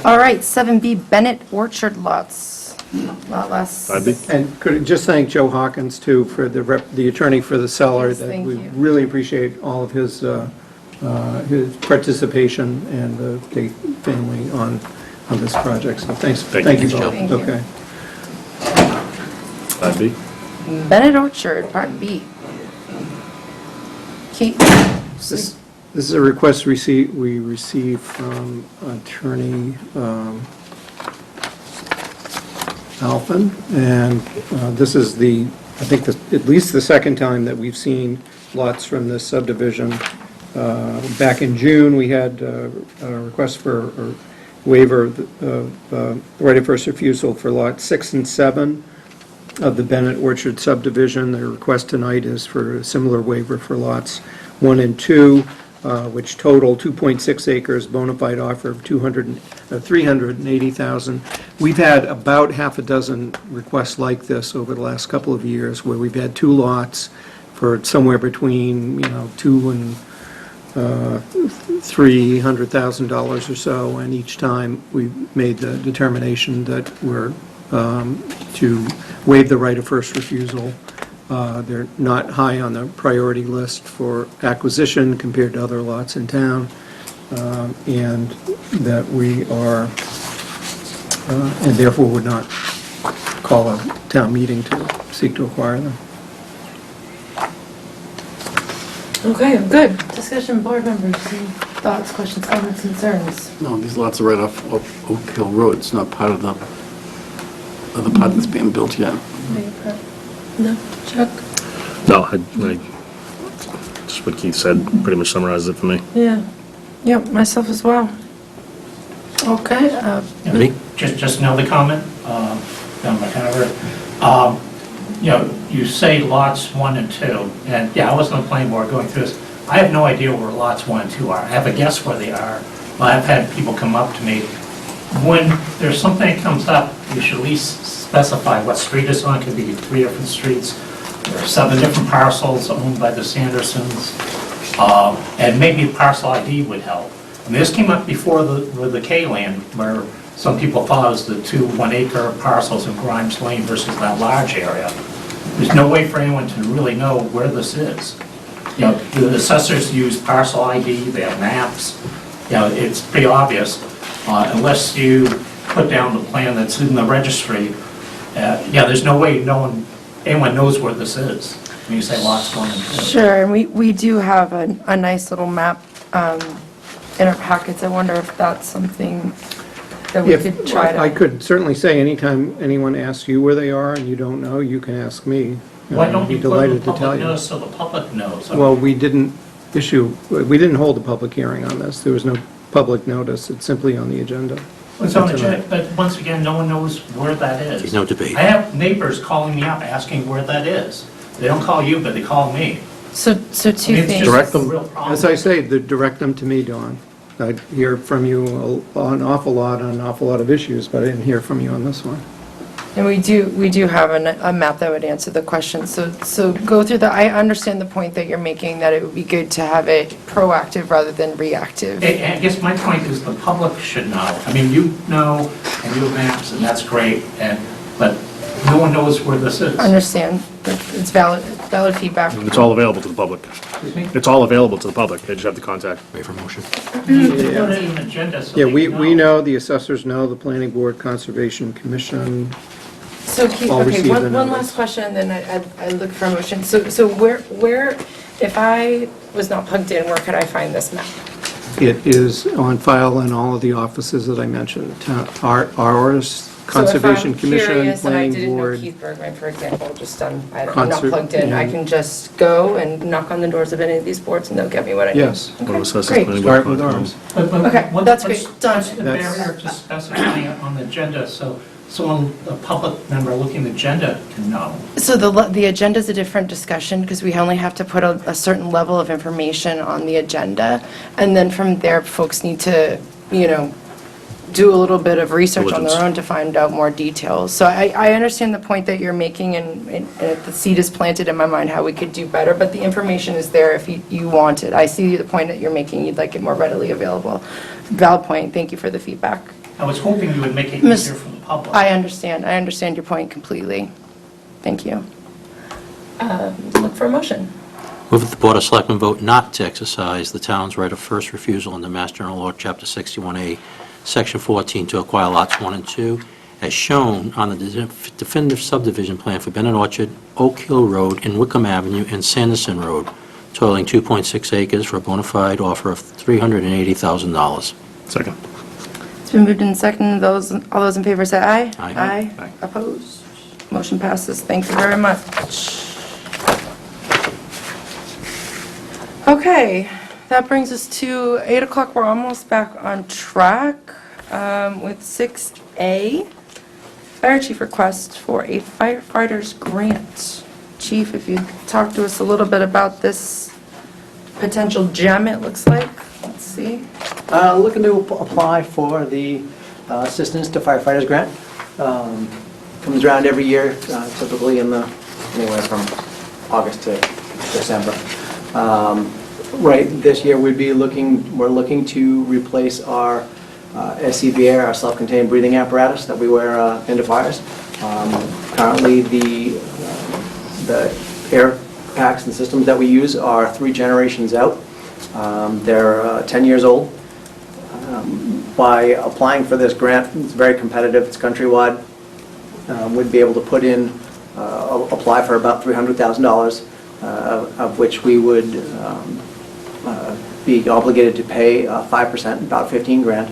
All right, 7B Bennett Orchard lots. Lot less. And could I just thank Joe Hawkins, too, for the attorney for the seller. Yes, That thank we you. really appreciate all of his participation and the Tate family on this project. So thanks, thank you, Joe. Thank you. Okay. That'd be. Bennett Orchard, Part B. Kate? This is a request we received from Attorney Alphen, and this is I think at least the second time that we've seen lots from this subdivision. Back in June, we had a request for a waiver of right of first refusal for lots 6 and 7 of the Bennett Orchard subdivision. The request tonight is for a similar waiver for lots 1 and 2, which total 2.6 acres, bona fide offer of $380,000. We've had about half a dozen requests like this over the last couple of years, where we've had 2 lots for somewhere between, $200,000 and $300,000 or so, and each time we made the determination that we're to waive the right of first refusal. They're not high on the priority list for acquisition compared to other lots in town, and that we are, and therefore would not call a town meeting to seek to acquire them. Okay, good. Discussion, board members, any thoughts, questions, comments, concerns? No, these lots are right off Oak Hill Road. It's not part of the part that's being built yet. No, Chuck? No, just what Keith said pretty much summarizes it for me. Yeah. Yep, myself as well. Okay, Me? Just another comment, down by Hanover. You say lots 1 and 2, and yeah, I was on the planning board going through this. I have no idea where lots 1 and 2 are. I have a guess where they are. Well, I've had people come up to me. When there's something that comes up, you should at least specify what street it's on. It could be 3 different streets. There are 7 different parcels owned by the Sandersons. And maybe a parcel ID would help. I mean, this came up before with the K-land, where some people thought it was the 2 1-acre parcels in Grimes Lane versus that large area. There's no way for anyone to really know where this is. The assessors use parcel ID, they have maps. It's pretty obvious, unless you put down the plan that's in the registry. There's no way anyone knows where this is when you say lots 1 and 2. sure, and we do have a nice little map in our packets. I wonder if that's something that we could try to... I could certainly say anytime anyone asks you where they are and you don't know, you can ask me. Why I'd don't be you put delighted the to tell public you. notice so the public knows? Well, we didn't hold a public hearing on this. There was no public notice. It's simply on the agenda. It's on the agenda, but once again, no one knows where that is. There's no debate. I have neighbors calling me up asking where that is. They don't call you, but they call me. So I two mean, it's just things. Direct a them. real problem. As I say, direct them to me, Dawn. I hear from you an awful lot on an awful lot of issues, but I didn't hear from you on this one. And we do have a map that would answer the question. So go through that. I understand the point that you're making, that it would be good to have it proactive rather than reactive. I guess my point is the public should know. I mean, you know, and you have maps, and that's great, but no one knows where this is. Understand, but it's valid feedback. It's all available to the public. Excuse me? It's all available to the public. They just have to contact. Wait for motion. You put it in an agenda so Yeah, they we know, the assessors know, the planning board, conservation commission. So Keith, I'll okay, receive one the last notice. question, and then I look for a motion. So where, if I was not plugged in, where could I find this map? It is on file in all of the offices that I mentioned. Our Conservation So if Commission, I'm curious and I Planning didn't know Board. Keith Bergman, for example, just I'm not Concert- plugged in, I can just go and knock on the doors of any of these boards and they'll get me what I need? Yes. Board of Assessors, Great. Planning Start Board, with arms. Okay, that's great. Done. What's the barrier to specifying it on the agenda so someone, a public member looking at the agenda can know? So the agenda's a different discussion because we only have to put a certain level of information on the agenda. And then from there, folks need to, do a little bit of research on their Diligence. own to find out more details. So I understand the point that you're making and the seed is planted in my mind how we could do better, but the information is there if you want it. I see the point that you're making, you'd like it more readily available. Valid point, thank you for the feedback. I was hoping you would make it Miss- easier for the public. I understand your point completely. Thank you. Look for a motion. Move that the Board of Selectmen vote not to exercise the town's right of first refusal under Mass General Law, Chapter 61A, Section 14, to acquire lots 1 and 2, as shown on the definitive subdivision plan for Bennett Orchard, Oak Hill Road, and Wickham Avenue, and Sanderson Road, totaling 2.6 acres for a bona fide offer of $380,000. Second. It's been moved and seconded. All those in favor say aye. Aye. Aye. Opposed? Motion passes. Thank you very much. Okay, that brings us to 8 o'clock. We're almost back on track with 6A. Fire chief request for a firefighter's grant. Chief, if you'd talk to us a little bit about this potential gem, it looks like. Let's see. Looking to apply for the Assistance to Firefighters Grant. Comes around every year, typically anywhere from August to December. Right, this year we're looking to replace our SCBA, our self-contained breathing apparatus that we wear into fires. Currently, the air packs and systems that we use are 3 generations out. They're 10 years old. By applying for this grant, it's very competitive, it's countrywide. We'd be able to put in, apply for about $300,000, of which we would be obligated to pay 5%, about 15 grand,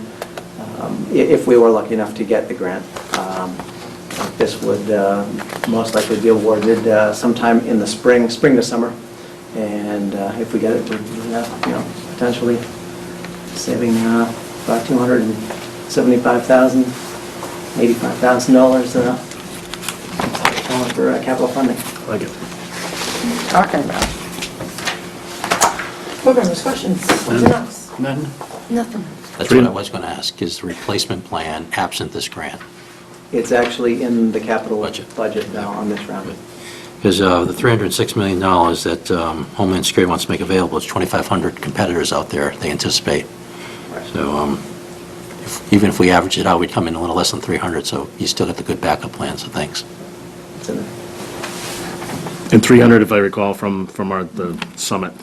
if we were lucky enough to get the grant. This would most likely be awarded sometime in the spring to summer. And if we get it, we'd potentially saving about $275,000, $85,000 for capital funding. Like it. Talking about. Board members, questions? What's your knocks? None? Nothing. That's what I was going to ask, is the replacement plan absent this grant? It's actually in the capital Budget. budget now on this round. Because the $306 million that Homeland Security wants to make available, it's 2,500 competitors out there, they anticipate. So even if we average it out, we'd come in a little less than 300, so you still got the good backup plan, so thanks. It's in there. And 300, if I recall from the summit,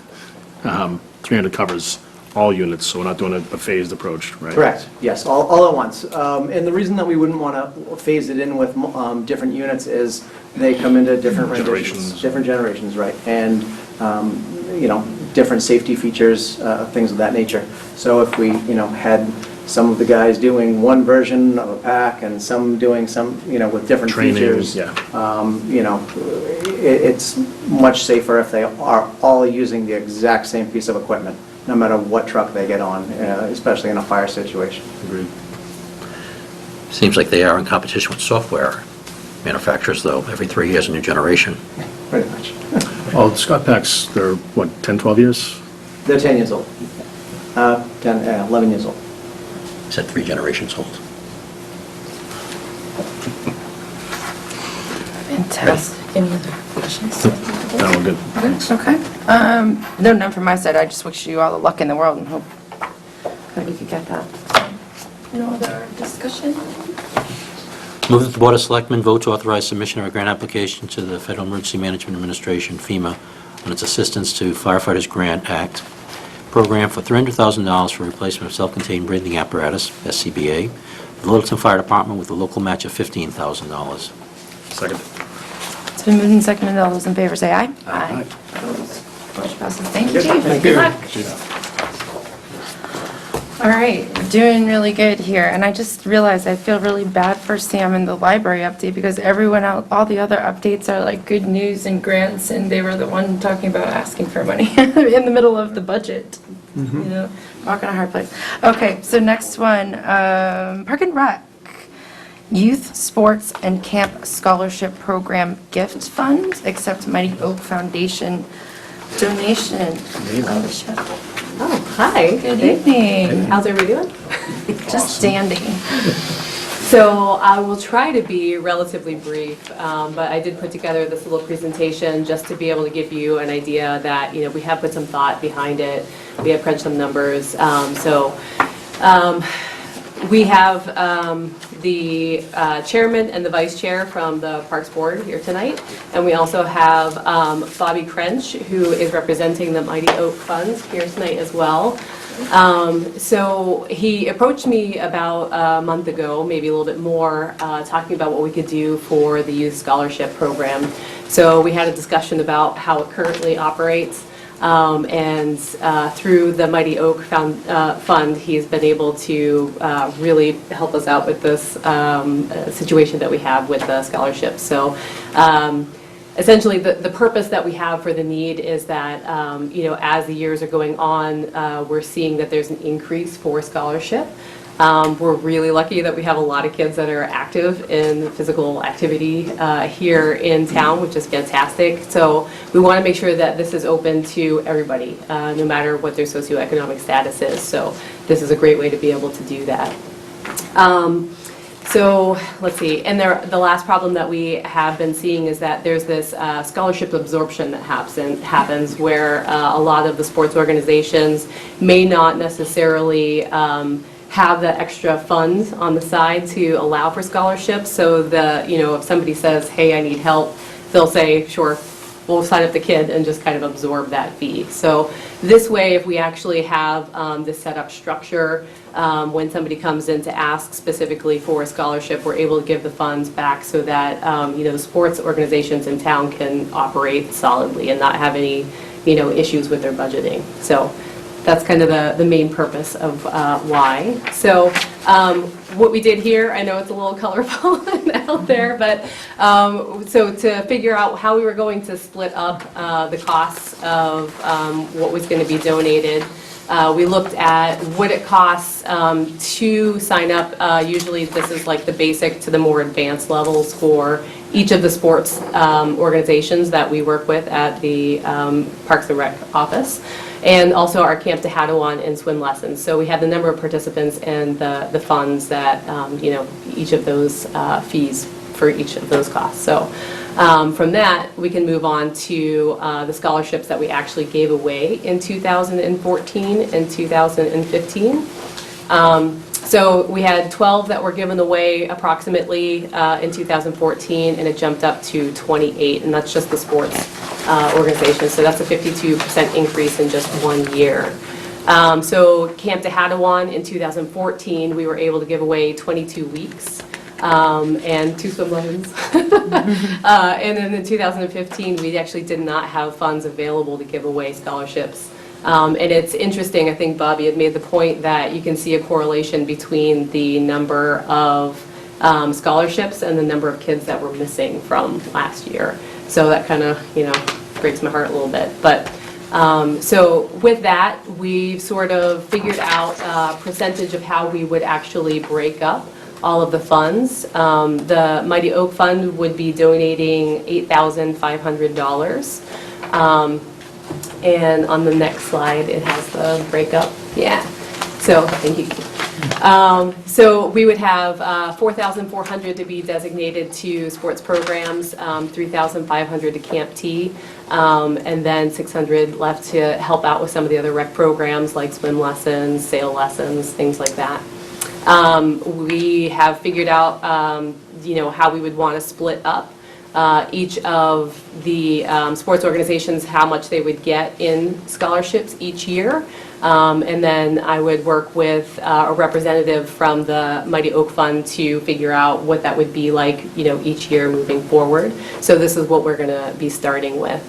300 covers all units, so we're not doing a phased approach, right? Correct, yes, all at once. And the reason that we wouldn't want to phase it in with different units is they come into different renditions. Generations. Different generations, right. And, different safety features, things of that nature. So if we, had some of the guys doing one version of a pack and some doing some, with different Training, features. yeah. It's much safer if they are all using the exact same piece of equipment, no matter what truck they get on, especially in a fire situation. Agreed. Seems like they are in competition with software manufacturers, though. Every 3 years, a new generation. Pretty much. Well, Scott Packs, they're, 10, 12 years? They're 10 years old. 11 years old. You said 3 generations old. Fantastic. Any other questions? No, we're good. Thanks. Okay. No, none from my side. I just wish you all the luck in the world and hope that we could get that. No other discussion? Move that the Board of Selectmen vote to authorize submission of a grant application to the Federal Emergency Management Administration, FEMA, on its Assistance to Firefighters Grant Act program for $300,000 for replacement of self-contained breathing apparatus, SCBA, the Littleton Fire Department with a local match of $15,000. Second. It's been moved and seconded. All those in favor say aye. Aye. Opposed? Motion passes. Thank you, Chief. Thank Good you. luck. All right, we're doing really good here, and I just realized I feel really bad for Sam in the library update because everyone else, all the other updates are like good news and grants, and they were the one talking about asking for money in the middle of the budget. You know, rock on a hard place. Okay, so next one, Park and Rec. Youth Sports and Camp Scholarship Program Gift Fund, accept Mighty Oak Foundation donation. Oh, Michelle. Oh, hi. Good evening. How's everybody doing? Just standing. So I will try to be relatively brief, but I did put together this little presentation just to be able to give you an idea that, we have put some thought behind it. We have crunched some numbers. We have the chairman and the vice chair from the Parks Board here tonight, and we also have Bobby Crench, who is representing the Mighty Oak Funds here tonight as well. So he approached me about a month ago, maybe a little bit more, talking about what we could do for the youth scholarship program. So we had a discussion about how it currently operates. And through the Mighty Oak Fund, he's been able to really help us out with this situation that we have with the scholarships. So essentially, the purpose that we have for the need is that, as the years are going on, we're seeing that there's an increase for scholarship. We're really lucky that we have a lot of kids that are active in physical activity here in town, which is fantastic. So we want to make sure that this is open to everybody, no matter what their socioeconomic status is. So this is a great way to be able to do that. So let's see, and the last problem that we have been seeing is that there's this scholarship absorption that happens where a lot of the sports organizations may not necessarily have the extra funds on the side to allow for scholarships. So if somebody says, hey, I need help, they'll say, sure, we'll sign up the kid and just kind of absorb that fee. So this way, if we actually have this set up structure, when somebody comes in to ask specifically for a scholarship, we're able to give the funds back so that the sports organizations in town can operate solidly and not have any issues with their budgeting. So that's kind of the main purpose of why. So what we did here, I know it's a little colorful out there, but so to figure out how we were going to split up the costs of what was going to be donated, we looked at what it costs to sign up. Usually this is like the basic to the more advanced levels for each of the sports organizations that we work with at the Parks and Rec office, and also our Camp Tehadawon and swim lessons. So we had the number of participants and the funds that, each of those fees for each of those costs. So from that, we can move on to the scholarships that we actually gave away in 2014 and 2015. So we had 12 that were given away approximately in 2014, and it jumped up to 28, and that's just the sports organization. So that's a 52% increase in just 1 year. So Camp Tehadawon in 2014, we were able to give away 22 weeks. And 2 swim lessons. And then in 2015, we actually did not have funds available to give away scholarships. And it's interesting, I think Bobby had made the point that you can see a correlation between the number of scholarships and the number of kids that were missing from last year. So that kind of, breaks my heart a little bit. But so with that, we've sort of figured out a percentage of how we would actually break up all of the funds. The Mighty Oak Fund would be donating $8,500. And on the next slide, it has the breakup. Yeah. So thank you. So we would have $4,400 to be designated to sports programs, $3,500 to Camp T, and then $600 left to help out with some of the other rec programs like swim lessons, sail lessons, things like that. We have figured out, how we would want to split up each of the sports organizations, how much they would get in scholarships each year. And then I would work with a representative from the Mighty Oak Fund to figure out what that would be like, each year moving forward. So this is what we're going to be starting with.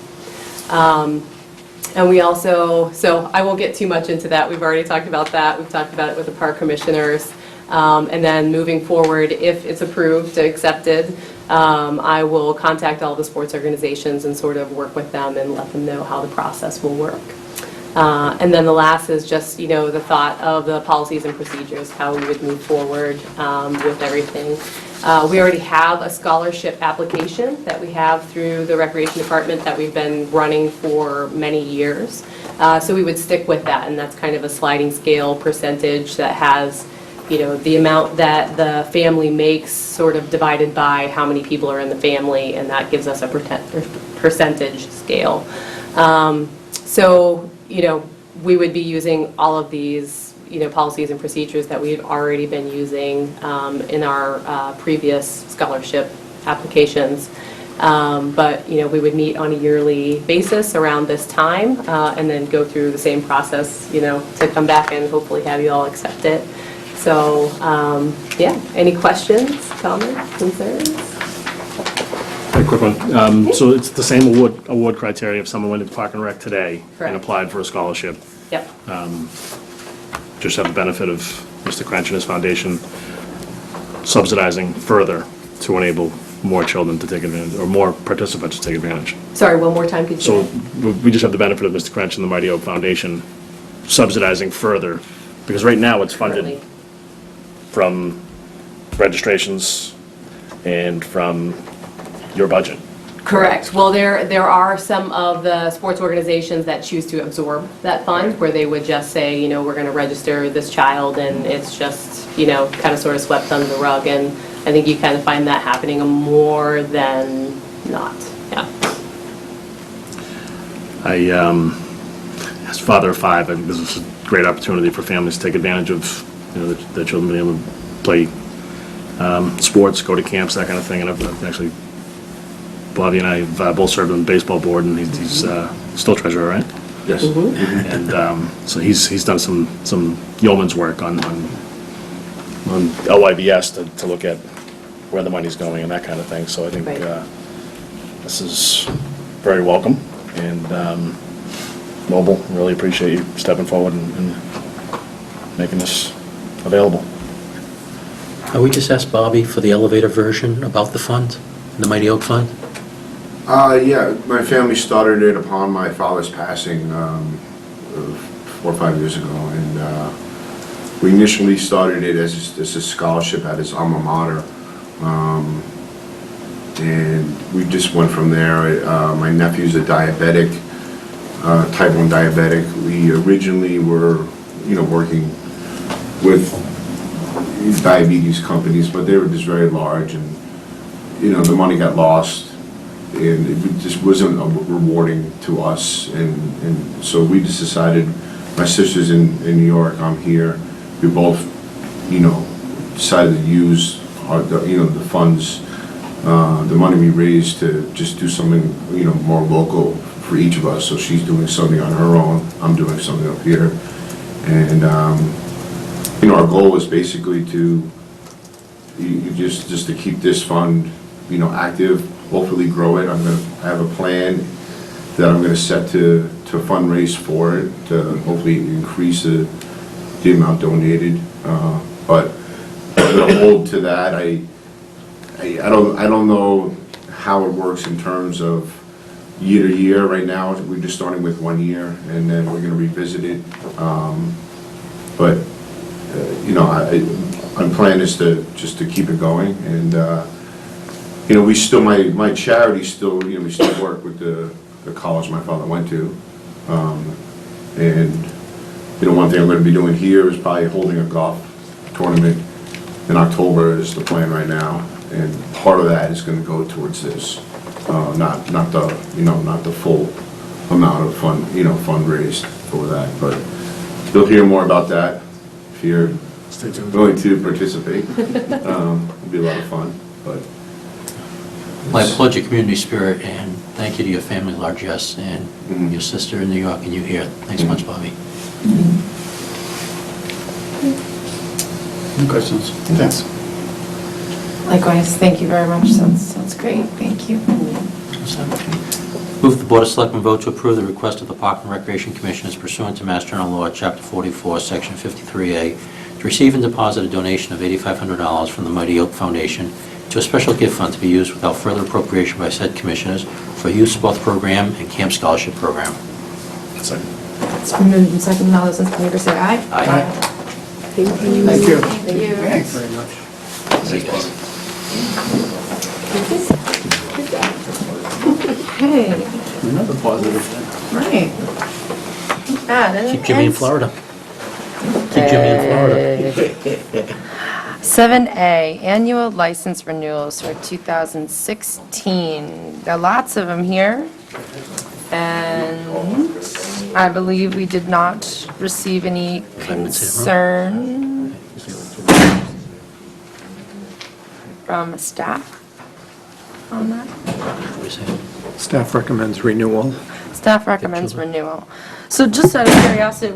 And we also, so I won't get too much into that. We've already talked about that. We've talked about it with the park commissioners. And then moving forward, if it's approved, accepted, I will contact all the sports organizations and sort of work with them and let them know how the process will work. And then the last is just, the thought of the policies and procedures, how we would move forward with everything. We already have a scholarship application that we have through the Recreation Department that we've been running for many years. So we would stick with that, and that's kind of a sliding scale percentage that has, the amount that the family makes sort of divided by how many people are in the family, and that gives us a percentage scale. So, we would be using all of these, policies and procedures that we've already been using in our previous scholarship applications. But, we would meet on a yearly basis around this time and then go through the same process, to come back and hopefully have you all accept it. So, yeah, any questions, comments, concerns? A quick one. So it's the same award criteria if someone went to Park and Rec today Correct. and applied for a scholarship. Yep. Just have the benefit of Mr. Crench and his foundation subsidizing further to enable more children to take advantage, or more participants to take advantage. Sorry, one more time, could you? So we just have the benefit of Mr. Crench and the Mighty Oak Foundation subsidizing further, because right now it's funded Currently. from registrations and from your budget. Correct. Well, there are some of the sports organizations that choose to absorb that fund, where they would just say, we're going to register this child, and it's just, kind of sort of swept under the rug. And I think you kind of find that happening more than not. Yeah. As a father of five, I think this is a great opportunity for families to take advantage of, their children being able to play sports, go to camps, that kind of thing. And I've actually, Bobby and I have both served on the baseball board, and he's still treasurer, right? Yes. And so he's done some yeoman's work on LYBS to look at where the money's going and that kind of thing. So I think Right. this is very welcome, and Mobile, really appreciate you stepping forward and making this available. We just asked Bobby for the elevator version about the fund, the Mighty Oak Fund. Yeah, my family started it upon my father's passing 4 or 5 years ago, and we initially started it as a scholarship at his alma mater, and we just went from there. My nephew's a diabetic, type 1 diabetic. We originally were, working with diabetes companies, but they were just very large, and the money got lost, and it just wasn't rewarding to us, and so we just decided, my sister's in New York, I'm here, we both, decided to use the funds, the money we raised to just do something, more local for each of us. So she's doing something on her own, I'm doing something up here, and our goal is basically to just to keep this fund, active, hopefully grow it. I have a plan that I'm gonna set to fundraise for it, to hopefully increase the amount donated, but I'm gonna hold to that. I don't know how it works in terms of year to year. Right now, we're just starting with 1 year, and then we're gonna revisit it. But my plan is just to keep it going, and we still, my charity still, we still work with the college my father went to, and one thing I'm going to be doing here is probably holding a golf tournament in October is the plan right now, and part of that is going to go towards this, not the full amount of fundraised for that, but you'll hear more about that if you're willing to participate. It'll be a lot of fun, but. I applaud your community spirit, and thank you to your family, largesse, and your sister in New York, and you here. Thanks much, Bobby. Any questions? Thanks. Likewise, thank you very much. Sounds great. Thank you. Move the Board of Selectmen vote to approve the request of the Park and Recreation Commission as pursuant to Mass General Law, Chapter 44, Section 53A, to receive and deposit a donation of $8,500 from the Mighty Oak Foundation to a special gift fund to be used without further appropriation by said commissioners for youth sports program and camp scholarship program. Second. It's been moved and seconded. All those in favor say aye. Aye. Thank you. Thank you. Thank you. Thanks very much. Thanks, guys. Okay, Another positive thing. right. Keep Jimmy in Florida. Keep Jimmy in Florida. 7A, annual license renewals for 2016. There are lots of them here, and I believe we did not receive any concern from staff on that. What do we say? Staff recommends renewal. Staff recommends renewal. So just out of curiosity,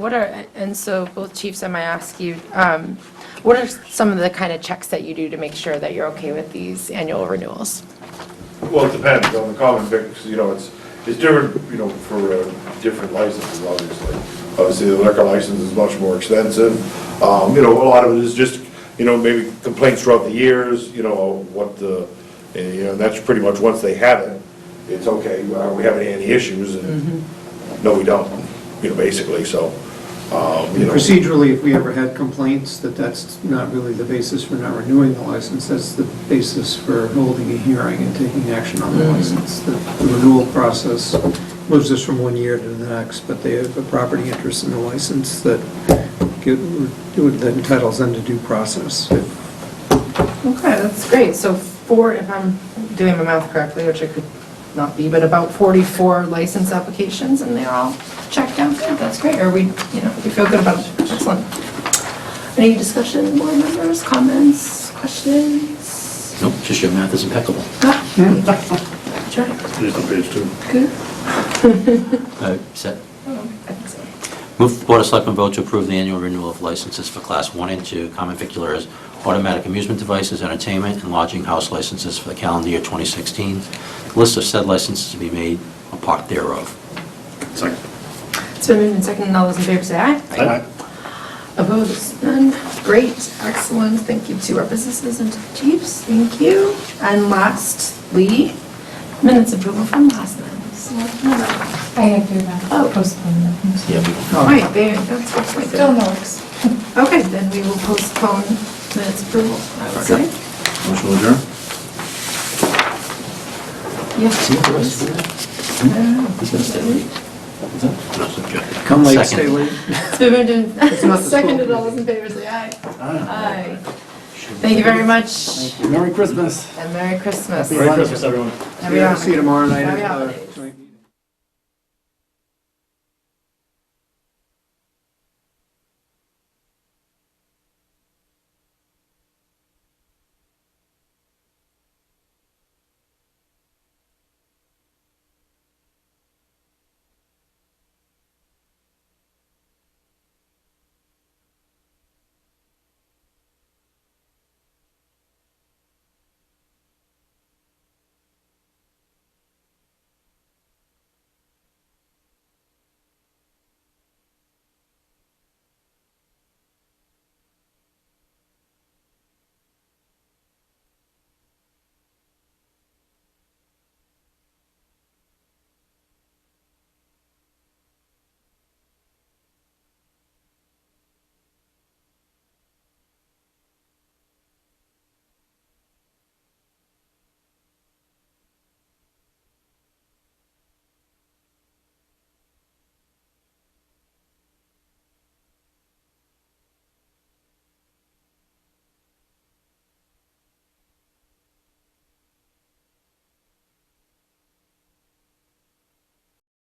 and so both chiefs, I might ask you, what are some of the kind of checks that you do to make sure that you're okay with these annual renewals? Well, it depends on the common vic, because, it's different, for different licenses, obviously. Obviously, the liquor license is much more extensive. A lot of it is just, maybe complaints throughout the years, and that's pretty much once they have it, it's okay, are we having any issues? And no, we don't, basically, so, Procedurally, if we ever had complaints, that's not really the basis for not renewing the license, that's the basis for holding a hearing and taking action on the license. The renewal process moves us from one year to the next, but they have a property interest in the license that entitles them to due process. Okay, that's great. So if I'm doing my math correctly, which I could not be, but about 44 license applications, and they're all checked out. Yeah, that's great. Or we feel good about it. Excellent. Any discussion, board members, comments, questions? Nope, just your math is impeccable. Sure. Just on page 2. Good. Set. I think so. Move the Board of Selectmen vote to approve the annual renewal of licenses for Class 1 and 2 common viculars, automatic amusement devices, entertainment, and lodging house licenses for the calendar year 2016. The list of said licenses to be made a part thereof. Second. It's been moved and seconded. All those in favor say aye. Aye. Opposed? None. Great. Excellent. Thank you to our businesses and to the chiefs. Thank you. And lastly, minutes approval from last night. I have to postpone that. Yeah, we All right, that's what's like Still in the works. Okay, then we will postpone minutes approval, I would say. Motion adjourned? Yes. He's gonna stay late. Come late, Second. stay late. It's been moved and seconded. All those in favor say aye. Aye. Thank you very much. Merry Christmas. And Merry Christmas. Merry Christmas, everyone. Happy See you tomorrow night. Happy at, holidays. joint meeting.